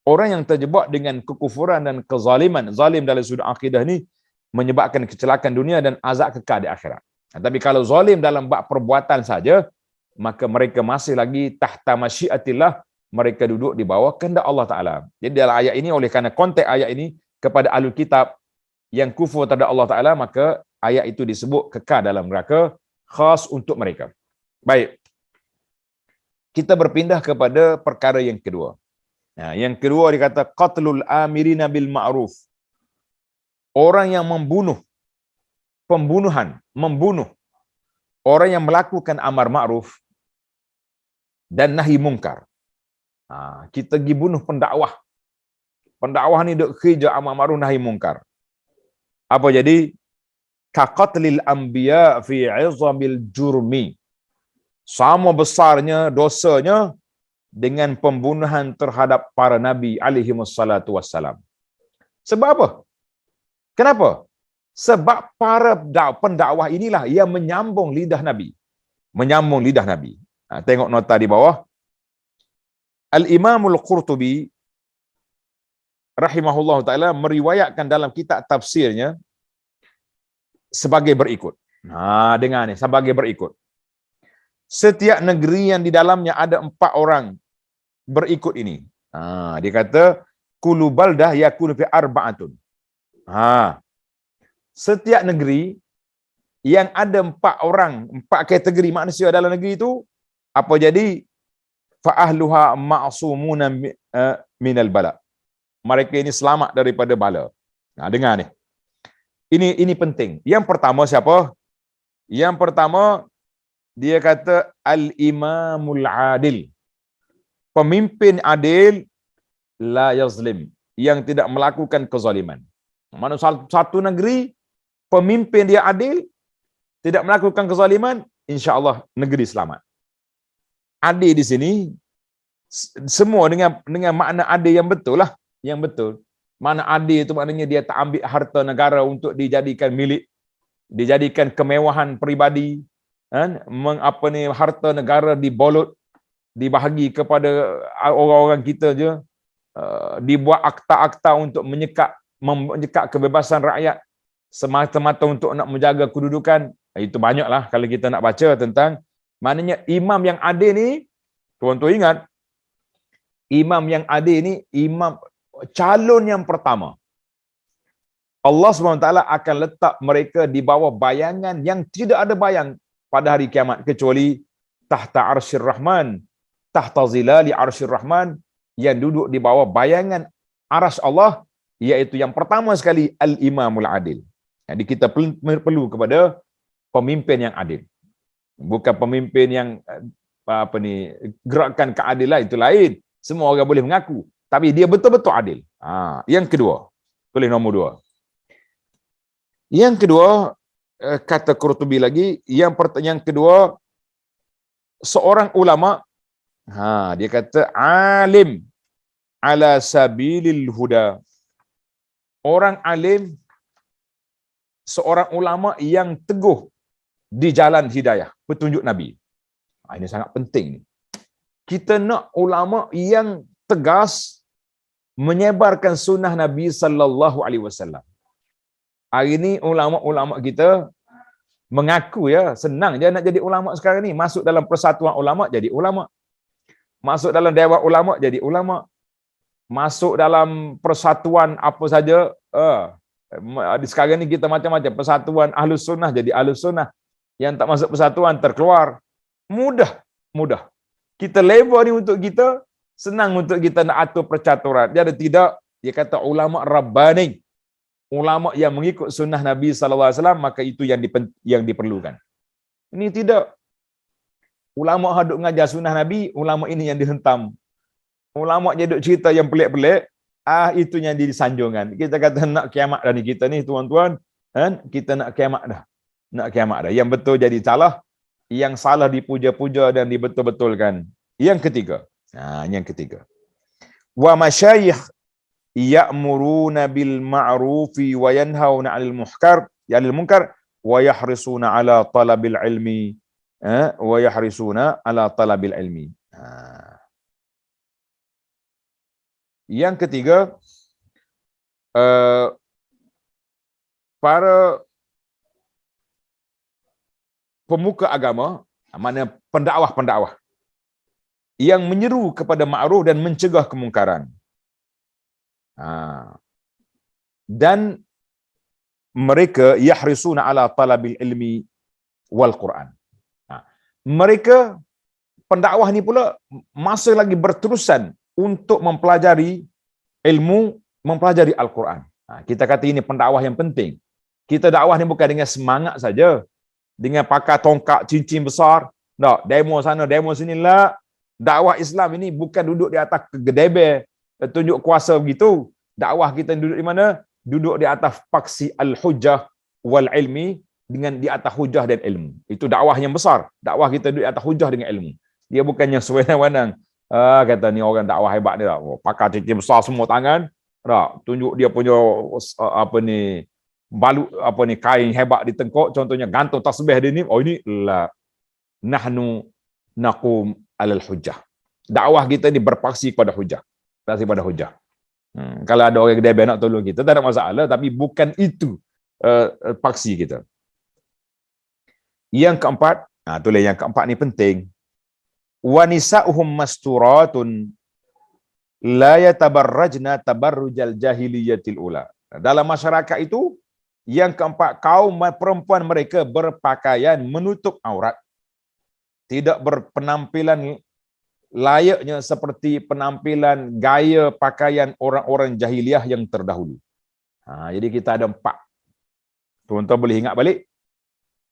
Orang yang terjebak dengan kekufuran dan kezaliman, zalim dalam sudut akidah ni, menyebabkan kecelakaan dunia dan azab kekal di akhirat. Tapi kalau zalim dalam bab perbuatan saja, maka mereka masih lagi tahta masyiatillah, mereka duduk di bawah kehendak Allah Ta'ala. Jadi dalam ayat ini, oleh kerana konteks ayat ini kepada ahlul kitab yang kufur terhadap Allah Ta'ala, maka ayat itu disebut kekal dalam neraka, khas untuk mereka. Baik. Kita berpindah kepada perkara yang kedua. Nah, yang kedua dikata qatlul amirina bil ma'ruf. Orang yang membunuh, membunuh orang yang melakukan amar ma'ruf dan nahi mungkar. Kita pergi bunuh pendakwah. Pendakwah ni duk kerja amar ma'ruf nahi mungkar. Apa jadi? Kaqatlil anbiya fi 'izamil jurmi. Sama besarnya dosanya dengan pembunuhan terhadap para nabi alaihi wassalatu wassalam. Sebab apa? Kenapa? Sebab para pendakwah inilah yang menyambung lidah Nabi. Menyambung lidah Nabi. Tengok nota di bawah. Al-Imamul Qurtubi rahimahullah ta'ala meriwayatkan dalam kitab tafsirnya sebagai berikut. Dengar ni, sebagai berikut. Setiap negeri yang di dalamnya ada 4 orang berikut ini. Dia kata, kullu baldah yakunu fi arba'atun. Setiap negeri yang ada 4 orang, 4 kategori manusia dalam negeri itu, apa jadi? Fa ahluha ma'sumuna minal bala. Mereka ini selamat daripada bala. Dengar ni. Ini penting. Yang pertama siapa? Yang pertama dia kata al-imamul adil. Pemimpin adil la yazlim, yang tidak melakukan kezaliman. Mana satu negeri pemimpin dia adil, tidak melakukan kezaliman, insya-Allah negeri selamat. Adil di sini semua dengan makna adil yang betul lah, yang betul. Mana adil itu maknanya dia tak ambil harta negara untuk dijadikan milik, dijadikan kemewahan peribadi, kan? Harta negara dibolot, dibahagi kepada orang-orang kita je, dibuat akta-akta untuk menyekat kebebasan rakyat semata-mata untuk nak menjaga kedudukan. Itu banyaklah kalau kita nak baca tentang maknanya imam yang adil ni. Tuan-tuan ingat, imam yang adil ni imam calon yang pertama. Allah SWT akan letak mereka di bawah bayangan yang tidak ada bayang pada hari kiamat kecuali tahta arsyir rahman, tahta zilali arsyir rahman, yang duduk di bawah bayangan arasy Allah, iaitu yang pertama sekali al-imamul adil. Jadi kita perlu kepada pemimpin yang adil. Bukan pemimpin yang gerakan keadilan, itu lain. Semua orang boleh mengaku, tapi dia betul-betul adil. Yang kedua, tulis nombor 2. Yang kedua, kata Qurtubi lagi, yang kedua, seorang ulama, dia kata alim ala sabilil huda. Orang alim, seorang ulama yang teguh di jalan hidayah, petunjuk Nabi. Ini sangat penting. Kita nak ulama yang tegas menyebarkan sunnah Nabi sallallahu alaihi wasallam. Hari ini ulama-ulama kita mengaku senang je nak jadi ulama sekarang ni. Masuk dalam persatuan ulama jadi ulama. Masuk dalam dewan ulama jadi ulama. Masuk dalam persatuan apa saja. Sekarang ni kita macam-macam. Persatuan Ahlus Sunnah jadi Ahlus Sunnah. Yang tak masuk persatuan terkeluar. Mudah. Kita level ni untuk kita, senang untuk kita nak atur percaturan. Dia ada tidak, dia kata ulama Rabbani. Ulama yang mengikut sunnah Nabi SAW, maka itu yang diperlukan. Ini tidak. Ulama hadut mengajar sunnah Nabi, ulama ini yang dihentam. Ulama je duk cerita yang pelik-pelik, itu yang disanjungkan. Kita kata nak kiamat dah ni kita ni, tuan-tuan, kan? Kita nak kiamat dah. Nak kiamat dah. Yang betul jadi salah, yang salah dipuja-puja dan dibetul-betulkan. Yang ketiga. Wa masyayikh ya'muruna bil ma'rufi wa yanhauna 'anil munkar wa yahrisuna 'ala talabil ilmi Yang ketiga, para pemuka agama, mana pendakwah yang menyeru kepada ma'ruf dan mencegah kemungkaran. Dan mereka yahrisuna ala talabil ilmi wal Quran. Mereka pendakwah ni pula masa lagi berterusan untuk mempelajari ilmu, mempelajari Al-Quran. Kita kata ini pendakwah yang penting. Kita dakwah ni bukan dengan semangat saja, dengan pakai tongkat cincin besar, tak, demo sana, demo sini lah. Dakwah Islam ini bukan duduk di atas gedebe, tunjuk kuasa begitu. Dakwah kita duduk di mana? Duduk di atas paksi al-hujjah wal ilmi, dengan di atas hujah dan ilmu. Itu dakwah yang besar. Dakwah kita duduk di atas hujah dengan ilmu. Dia bukannya sewenang-wenang. Kata ni orang dakwah hebat dia. Pakai cincin besar semua tangan. Tak, tunjuk dia punya balut kain hebat di tengkok, contohnya gantung tasbih dia ni. Oh ini la nahnu naqum alal hujjah. Dakwah kita ni berpaksi pada hujah. Berpaksi pada hujah. Kalau ada orang kedai nak tolong kita, tak ada masalah, tapi bukan itu paksi kita. Yang keempat, itulah yang keempat ni penting. Wa nisa'uhum masturatun la yatabarrajna tabarrujal jahiliyatil ula. Dalam masyarakat itu, yang keempat, kaum perempuan mereka berpakaian menutup aurat. Tidak berpenampilan layaknya seperti penampilan gaya pakaian orang-orang jahiliah yang terdahulu. Jadi kita ada empat. Tuan-tuan boleh ingat balik.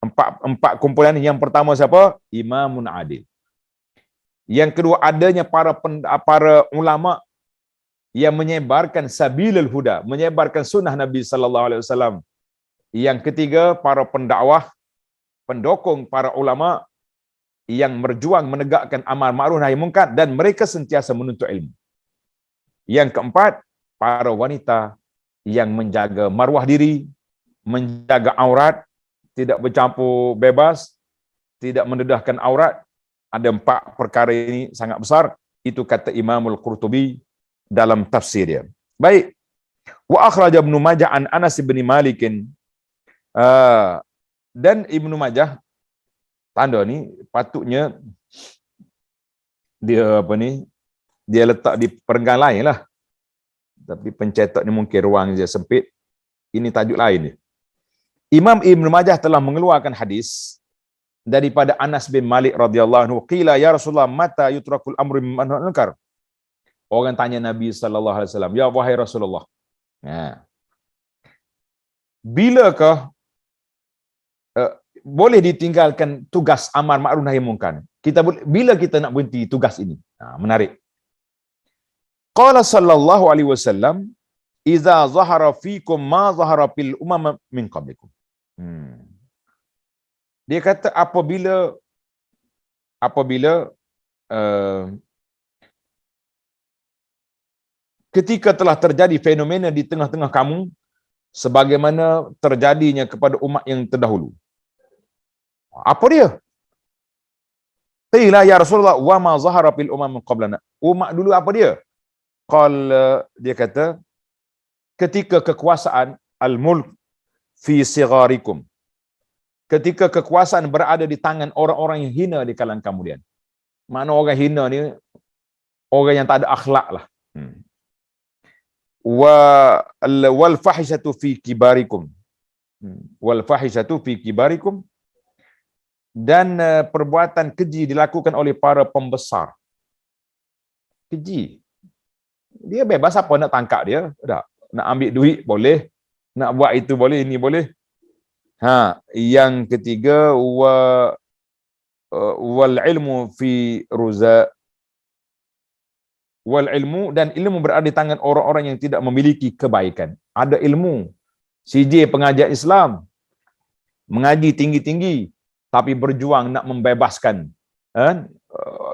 Empat kumpulan. Yang pertama siapa? Imamun adil. Yang kedua, adanya para ulama yang menyebarkan sabilul huda, menyebarkan sunnah Nabi sallallahu alaihi wasallam. Yang ketiga, para pendakwah, pendukung para ulama yang berjuang menegakkan amal ma'ruf nahi munkar, dan mereka sentiasa menuntut ilmu. Yang keempat, para wanita yang menjaga maruah diri, menjaga aurat, tidak bercampur bebas, tidak mendedahkan aurat. Ada empat perkara ini sangat besar. Itu kata Imamul Qurtubi dalam tafsir dia. Baik. Wa akhraja Ibnu Majah an Anas bin Malik. Dan Ibnu Majah, tanda ni patutnya dia dia letak di perenggan lain lah. Tapi pencetak ni mungkin ruang dia sempit. Ini tajuk lain ni. Imam Ibnu Majah telah mengeluarkan hadis daripada Anas bin Malik radhiyallahu anhu, qila ya Rasulullah mata yutrakul amru mimman munkar. Orang tanya Nabi sallallahu alaihi wasallam, ya wahai Rasulullah, bilakah boleh ditinggalkan tugas amar ma'ruf nahi munkar? Bila kita nak berhenti tugas ini? Menarik. Qala sallallahu alaihi wasallam, iza zahara fikum ma zahara fil umam min qablikum. Dia kata apabila ketika telah terjadi fenomena di tengah-tengah kamu sebagaimana terjadinya kepada umat yang terdahulu. Apa dia? Qila ya Rasulullah wa ma zahara fil umam qablana. Umat dulu apa dia? Dia kata ketika kekuasaan al-mulk fi sigharikum. Ketika kekuasaan berada di tangan orang-orang yang hina di kalangan kemudian. Mana orang hina ni orang yang tak ada akhlak lah. Wal fahishatu fi kibarikum. Wal fahishatu fi kibarikum. Dan perbuatan keji dilakukan oleh para pembesar. Keji. Dia bebas apa nak tangkap dia. Tak. Nak ambil duit boleh. Nak buat itu boleh, ini boleh. Yang ketiga, wal ilmu fi ruza. Wal ilmu, dan ilmu berada di tangan orang-orang yang tidak memiliki kebaikan. Ada ilmu. CJ pengajar Islam. Mengaji tinggi-tinggi. Tapi berjuang nak membebaskan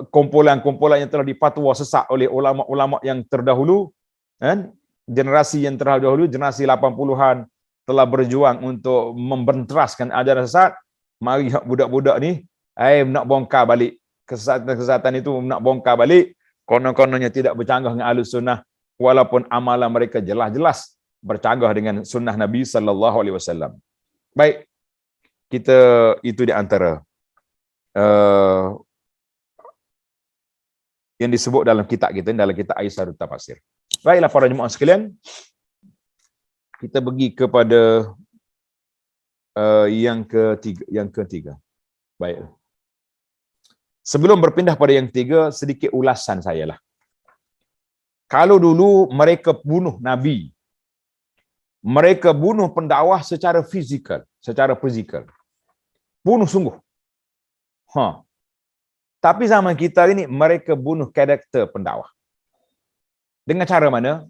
kumpulan-kumpulan yang telah dipatwa sesat oleh ulama-ulama yang terdahulu. Generasi yang terdahulu, generasi 80-an, telah berjuang untuk membenteraskan ajaran sesat. Mari budak-budak ni, nak bongkar balik. Kesesatan itu nak bongkar balik. Konon-kononnya tidak bercanggah dengan Ahlus Sunnah, walaupun amalan mereka jelas-jelas bercanggah dengan sunnah Nabi sallallahu alaihi wasallam. Baik, kita itu di antara yang disebut dalam kitab kita, dalam kitab Aisyah Tafsir. Baiklah para jemaah sekalian, kita pergi kepada Yang ketiga. Baik. Sebelum berpindah pada yang ketiga, sedikit ulasan saya lah. Kalau dulu mereka bunuh Nabi, mereka bunuh pendakwah secara fizikal, bunuh sungguh. Tapi zaman kita ini mereka bunuh karakter pendakwah. Dengan cara mana?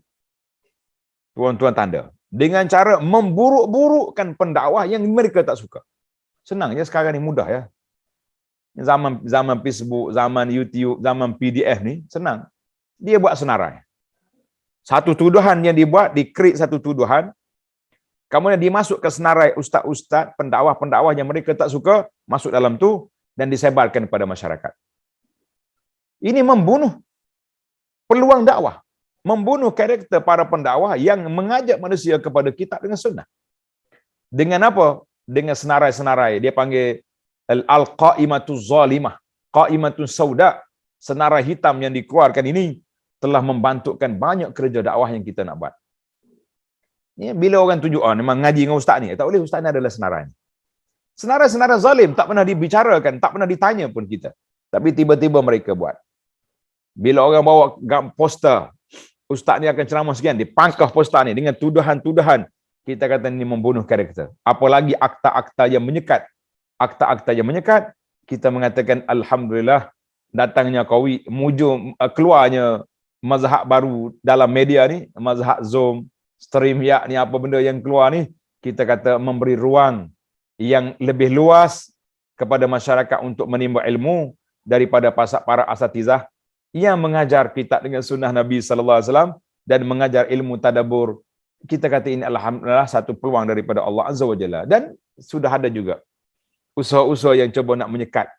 Tuan-tuan tanda. Dengan cara memburuk-burukkan pendakwah yang mereka tak suka. Senang je sekarang ni, mudah ya. Zaman Facebook, zaman YouTube, zaman PDF ni senang. Dia buat senarai. Satu tuduhan yang dibuat, dikreat satu tuduhan, kemudian dimasuk ke senarai ustaz-ustaz, pendakwah-pendakwah yang mereka tak suka, masuk dalam tu dan disebarkan kepada masyarakat. Ini membunuh peluang dakwah, membunuh karakter para pendakwah yang mengajak manusia kepada kitab dengan sunnah. Dengan apa? Dengan senarai-senarai. Dia panggil al-qa'imatuz zalimah, qa'imatuz sauda. Senarai hitam yang dikeluarkan ini telah membantukan banyak kerja dakwah yang kita nak buat. Ya, bila orang tunjuk, memang ngaji dengan ustaz ni, tak boleh, ustaz ni adalah senarai. Senarai-senarai zalim, tak pernah dibicarakan, tak pernah ditanya pun kita. Tapi tiba-tiba mereka buat. Bila orang bawa poster, ustaz ni akan ceramah sekian, dipangkah poster ni dengan tuduhan-tuduhan, kita kata ini membunuh karakter. Apalagi akta-akta yang menyekat. Akta-akta yang menyekat, kita mengatakan alhamdulillah datangnya Qawi, keluarnya mazhab baru dalam media ni, mazhab Zoom, StreamYard ni, apa benda yang keluar ni, kita kata memberi ruang yang lebih luas kepada masyarakat untuk menimba ilmu daripada para asatizah yang mengajar kitab dengan sunnah Nabi sallallahu alaihi wasallam dan mengajar ilmu tadabbur. Kita kata ini alhamdulillah satu peluang daripada Allah Azza wa Jalla. Dan sudah ada juga usaha-usaha yang cuba nak menyekat.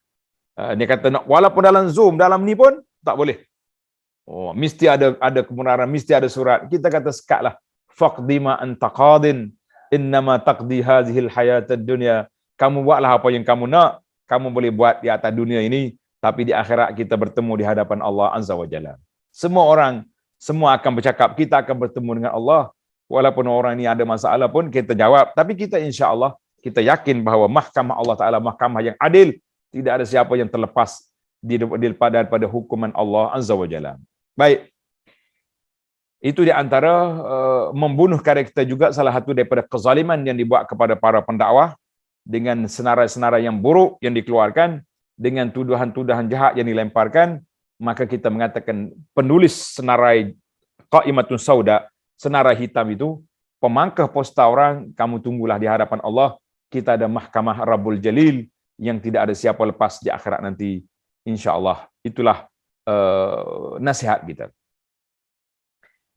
Dia kata nak, walaupun dalam Zoom, dalam ni pun tak boleh. Mesti ada kebenaran, mesti ada surat. Kita kata sekatlah. Faqdi ma anta qadin, innama taqdi hadhil hayatad dunya. Kamu buatlah apa yang kamu nak, kamu boleh buat di atas dunia ini, tapi di akhirat kita bertemu di hadapan Allah Azza wa Jalla. Semua akan bercakap, kita akan bertemu dengan Allah. Walaupun orang ini ada masalah pun kita jawab, tapi kita insya-Allah kita yakin bahawa mahkamah Allah Taala mahkamah yang adil, tidak ada siapa yang terlepas daripada hukuman Allah Azza wa Jalla. Baik. Itu di antara membunuh karakter juga salah satu daripada kezaliman yang dibuat kepada para pendakwah dengan senarai-senarai yang buruk yang dikeluarkan, dengan tuduhan-tuduhan jahat yang dilemparkan. Maka kita mengatakan penulis senarai qa'imatun sauda, senarai hitam itu, pemangkah posta orang, kamu tunggulah di hadapan Allah, kita ada mahkamah Rabbul Jalil yang tidak ada siapa lepas di akhirat nanti, insya-Allah. Itulah nasihat kita.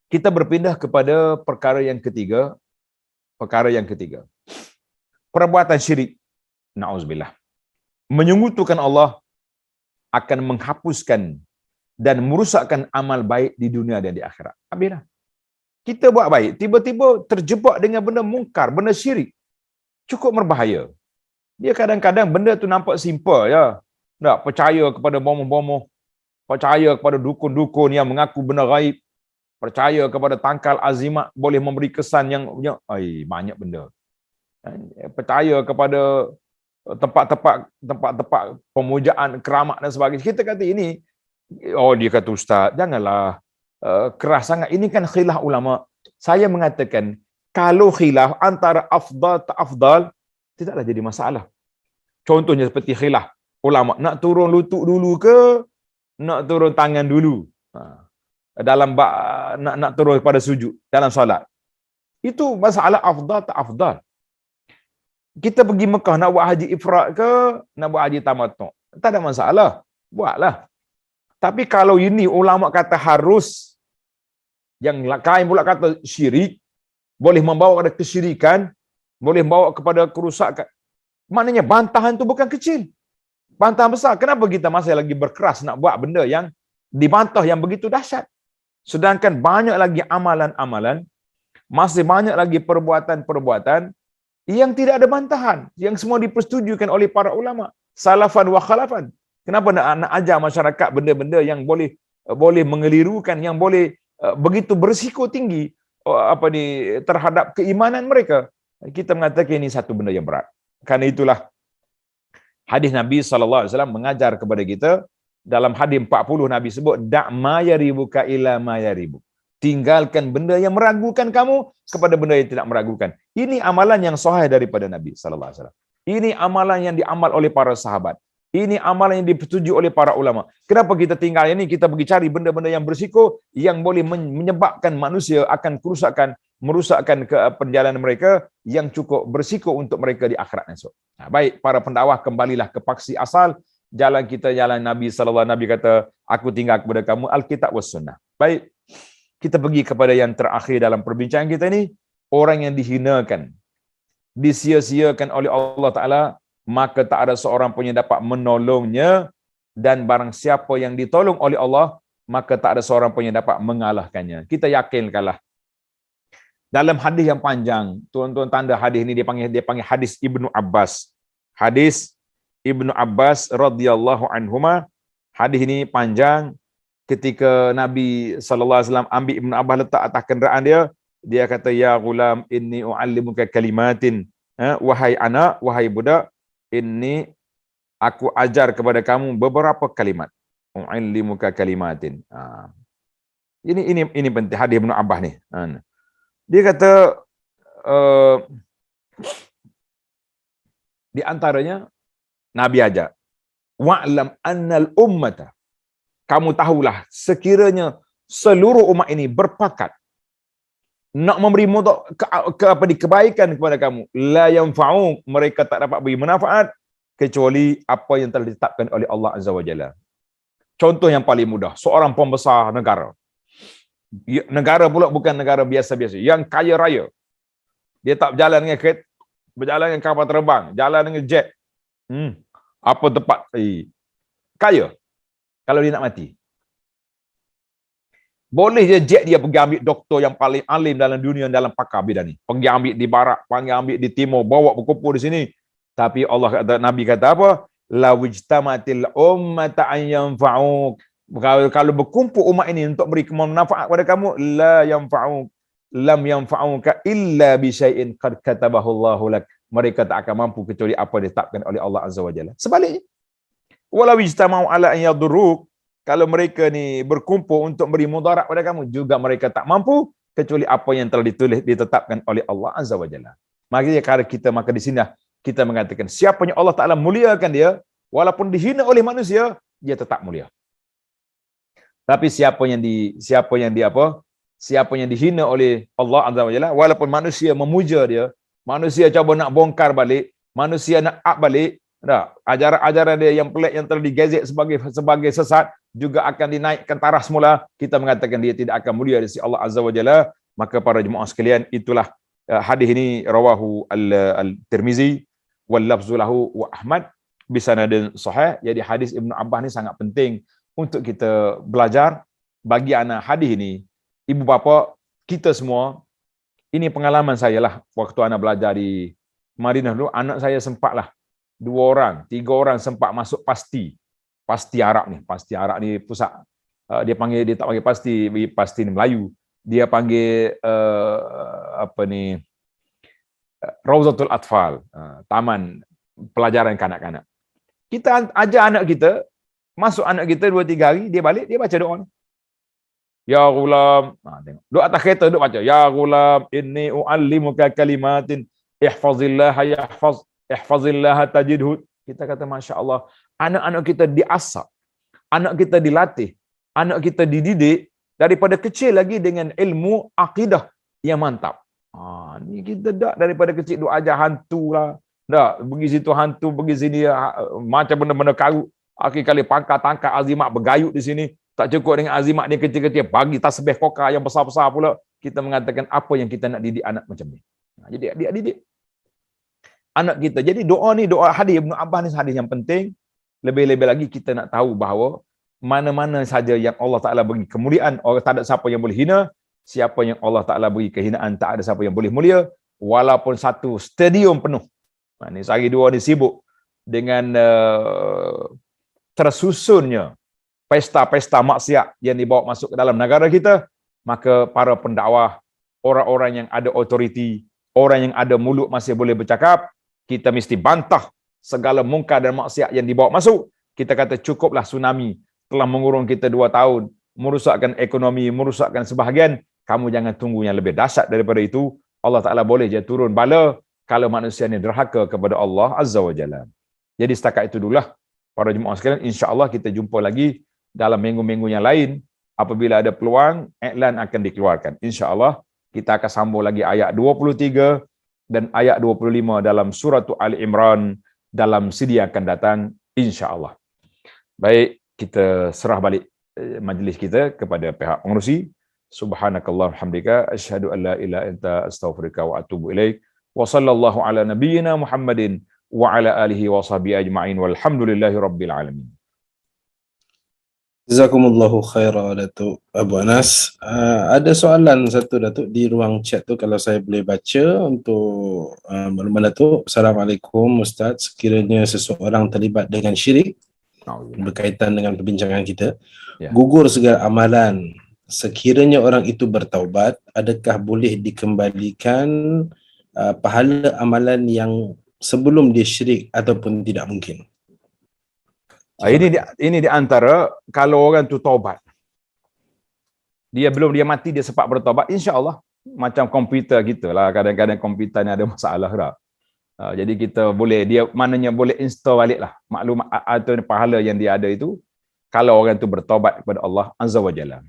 Kita berpindah kepada perkara yang ketiga. Perbuatan syirik. Na'udzubillah. Menyekutukan Allah akan menghapuskan dan merusakkan amal baik di dunia dan di akhirat. Habislah. Kita buat baik, tiba-tiba terjebak dengan benda mungkar, benda syirik. Cukup berbahaya. Dia kadang-kadang benda tu nampak simple ya. Tak percaya kepada bomoh-bomoh, percaya kepada dukun-dukun yang mengaku benda gaib, percaya kepada tangkal azimat boleh memberi kesan yang banyak benda. Percaya kepada tempat-tempat pemujaan keramat dan sebagainya. Kita kata ini, dia kata ustaz, janganlah keras sangat. Ini kan khilaf ulama. Saya mengatakan kalau khilaf antara afdal tak afdal, tidaklah jadi masalah. Contohnya seperti khilaf ulama, nak turun lutut dulu ke nak turun tangan dulu dalam nak turun pada sujud dalam solat. Itu masalah afdal tak afdal. Kita pergi Mekah nak buat haji ifrad ke nak buat haji tamattu', tak ada masalah, buatlah. Tapi kalau ini ulama kata harus, yang lain pula kata syirik, boleh membawa kepada kesyirikan, boleh membawa kepada kerusakan. Maknanya bantahan itu bukan kecil. Bantahan besar. Kenapa kita masih lagi berkeras nak buat benda yang dibantah yang begitu dahsyat? Sedangkan banyak lagi amalan-amalan, masih banyak lagi perbuatan-perbuatan yang tidak ada bantahan, yang semua dipersetujukan oleh para ulama, salafan wa khalafan. Kenapa nak ajar masyarakat benda-benda yang boleh mengelirukan, yang boleh begitu berisiko tinggi terhadap keimanan mereka? Kita mengatakan ini satu benda yang berat. Karena itulah hadis Nabi SAW mengajar kepada kita, dalam hadis 40 Nabi sebut, da' ma yaribuka ila ma yaribuk. Tinggalkan benda yang meragukan kamu kepada benda yang tidak meragukan. Ini amalan yang sahih daripada Nabi SAW. Ini amalan yang diamal oleh para sahabat. Ini amalan yang disetujui oleh para ulama. Kenapa kita tinggal ini? Kita pergi cari benda-benda yang berisiko, yang boleh menyebabkan manusia akan merusakkan ke perjalanan mereka, yang cukup berisiko untuk mereka di akhirat esok. Baik, para pendakwah, kembalilah ke paksi asal. Jalan kita, jalan Nabi SAW. Nabi kata, aku tinggal kepada kamu Alkitab was sunnah. Baik, kita pergi kepada yang terakhir dalam perbincangan kita ini. Orang yang dihinakan, disia-siakan oleh Allah Ta'ala, maka tak ada seorang pun yang dapat menolongnya, dan barang siapa yang ditolong oleh Allah, maka tak ada seorang pun yang dapat mengalahkannya. Kita yakinkanlah. Dalam hadis yang panjang, tuan-tuan tanda hadis ini dia panggil hadis Ibnu Abbas. Hadis Ibnu Abbas radhiyallahu anhuma. Hadis ini panjang. Ketika Nabi SAW ambil Ibnu Abbas letak atas kenderaan dia, dia kata, ya ghulam, inni u'allimuka kalimatin. Wahai anak, wahai budak, ini aku ajar kepada kamu beberapa kalimat. U'allimuka kalimatin. Ini penting hadis Ibnu Abbas ni. Dia kata, di antaranya Nabi ajar, wa'lam annal ummata, kamu tahulah sekiranya seluruh umat ini berpakat nak memberi kebaikan kepada kamu, la yanfa'u, mereka tak dapat beri manfaat kecuali apa yang telah ditetapkan oleh Allah Azza wa Jalla. Contoh yang paling mudah, seorang pembesar negara. Negara pula bukan negara biasa-biasa, yang kaya raya. Dia tak berjalan dengan kereta, berjalan dengan kapal terbang, jalan dengan jet. Apa tepat? Kaya. Kalau dia nak mati, boleh je jet dia pergi ambil doktor yang paling alim dalam dunia, dalam pakar bidang ni. Pergi ambil di barat, pergi ambil di timur, bawa berkumpul di sini. Tapi Allah kata, Nabi kata apa? La wijtamatil ummata an yanfa'uk. Kalau berkumpul umat ini untuk beri manfaat kepada kamu, la yanfa'uk, lam yanfa'uka illa bi syai'in qad katabahu Allahu lak. Mereka tak akan mampu kecuali apa yang ditetapkan oleh Allah Azza wa Jalla. Sebaliknya, walau ijtama'u ala an yadurruk, kalau mereka ni berkumpul untuk beri mudarat pada kamu, juga mereka tak mampu kecuali apa yang telah ditetapkan oleh Allah Azza wa Jalla. Maka di sini kita mengatakan, siapa yang Allah Ta'ala muliakan dia, walaupun dihina oleh manusia, dia tetap mulia. Tapi siapa yang dihina oleh Allah Azza wa Jalla, walaupun manusia memuja dia, manusia cuba nak bongkar balik, manusia nak up balik, ajaran-ajaran dia yang pelik, yang telah digazet sebagai sesat, juga akan dinaikkan taraf semula. Kita mengatakan dia tidak akan mulia di sisi Allah Azza wa Jalla. Maka para jemaah sekalian, itulah hadis ini rawahu al-Tirmizi wal lafzu lahu wa Ahmad bisanadin sahih. Jadi hadis Ibnu Abbas ni sangat penting untuk kita belajar. Bagi anak hadis ini, ibu bapa kita semua, ini pengalaman saya lah waktu anak belajar di Madinah dulu. Anak saya sempatlah 2 orang, 3 orang sempat masuk pasti Arab ni. Pasti Arab ni pusat, dia tak panggil pasti ni Melayu. Dia panggil Rauzatul Atfal, taman pelajaran kanak-kanak. Kita ajar anak kita, masuk anak kita 2-3 hari, dia balik, dia baca doa ni. Ya ghulam, tengok. Duduk atas kereta, duduk baca. Ya ghulam, inni u'allimuka kalimatin, ihfazillah ihfazillah tajidhu. Kita kata, Masya Allah, anak-anak kita diasah, anak kita dilatih, anak kita dididik daripada kecil lagi dengan ilmu akidah yang mantap. Ni kita dah daripada kecil duk ajar hantu lah. Dah, pergi situ hantu, pergi sini macam benda-benda karut. Akhir kali pangkat-tangkat azimat bergayut di sini. Tak cukup dengan azimat dia kecil-kecil, bagi tasbih kokar yang besar-besar pula. Kita mengatakan apa yang kita nak didik anak macam ni. Jadi dia didik anak kita. Jadi doa ni, doa hadis Ibnu Abbas ni hadis yang penting. Lebih-lebih lagi kita nak tahu bahawa mana-mana saja yang Allah Ta'ala beri kemuliaan, orang tak ada siapa yang boleh hina. Siapa yang Allah Ta'ala beri kehinaan, tak ada siapa yang boleh mulia. Walaupun satu stadium penuh. Ni sehari 2 ni sibuk dengan tersusunnya pesta-pesta maksiat yang dibawa masuk ke dalam negara kita, maka para pendakwah, orang-orang yang ada autoriti, orang yang ada mulut masih boleh bercakap, kita mesti bantah segala mungkar dan maksiat yang dibawa masuk. Kita kata cukuplah tsunami telah mengurung kita 2 tahun, merosakkan ekonomi, merosakkan sebahagian. Kamu jangan tunggu yang lebih dahsyat daripada itu. Allah Ta'ala boleh je turun bala kalau manusia ni derhaka kepada Allah Azza wa Jalla. Jadi setakat itu dululah para jemaah sekalian. InsyaAllah kita jumpa lagi dalam minggu-minggu yang lain. Apabila ada peluang, iklan akan dikeluarkan. InsyaAllah kita akan sambung lagi ayat 23 dan ayat 25 dalam surah Ali Imran dalam CD yang akan datang. InsyaAllah. Baik, kita serah balik majlis kita kepada pihak pengerusi. Subhanakallah hamdika asyhadu an la ilaha illa anta astaghfiruka wa atubu ilaik. Wa sallallahu ala nabiyyina Muhammadin wa ala alihi wa sahbihi ajma'in walhamdulillahi rabbil alamin. Jazakumullahu khairan Datuk Abu Anas. Ada soalan satu Datuk di ruang chat tu, kalau saya boleh baca untuk makluman Datuk. Assalamualaikum Ustaz, sekiranya seseorang terlibat dengan syirik berkaitan dengan perbincangan kita, gugur segala amalan, sekiranya orang itu bertaubat, adakah boleh dikembalikan pahala amalan yang sebelum dia syirik ataupun tidak mungkin? Ini di antara kalau orang tu taubat. Dia mati dia sempat bertaubat, insya-Allah macam komputer kita lah, kadang-kadang komputer ni ada masalah dah. Jadi kita boleh, dia maknanya boleh install balik lah maklumat atau pahala yang dia ada itu kalau orang tu bertaubat kepada Allah Azza wa Jalla.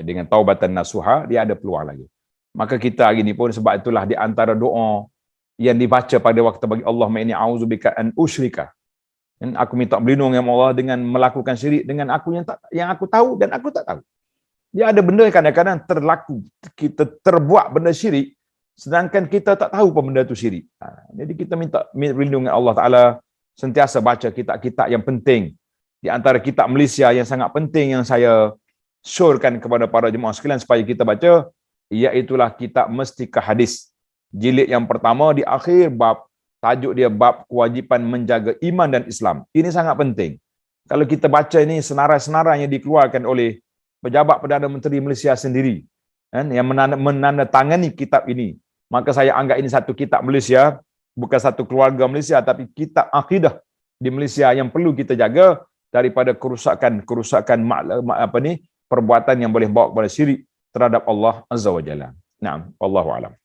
Dengan taubatan nasuha dia ada peluang lagi. Maka kita hari ni pun sebab itulah di antara doa yang dibaca pada waktu bagi Allahumma inni a'udzubika an usyrika. Dan aku minta berlindung dengan Allah dengan melakukan syirik dengan aku yang aku tahu dan aku tak tahu. Dia ada benda kadang-kadang terlaku, kita terbuat benda syirik sedangkan kita tak tahu pun benda tu syirik. Jadi kita minta berlindung dengan Allah Ta'ala, sentiasa baca kitab-kitab yang penting. Di antara kitab Malaysia yang sangat penting yang saya syorkan kepada para jemaah sekalian supaya kita baca, iaitulah kitab Mestika Hadis. Jilid yang pertama di akhir bab, tajuk dia bab kewajipan menjaga iman dan Islam. Ini sangat penting. Kalau kita baca ini senarai-senarai yang dikeluarkan oleh pejabat Perdana Menteri Malaysia sendiri, yang menandatangani kitab ini, maka saya anggap ini satu kitab Malaysia, bukan satu keluarga Malaysia, tapi kitab akidah di Malaysia yang perlu kita jaga daripada kerusakan perbuatan yang boleh bawa kepada syirik terhadap Allah Azza wa Jalla. Naam, wallahu a'lam.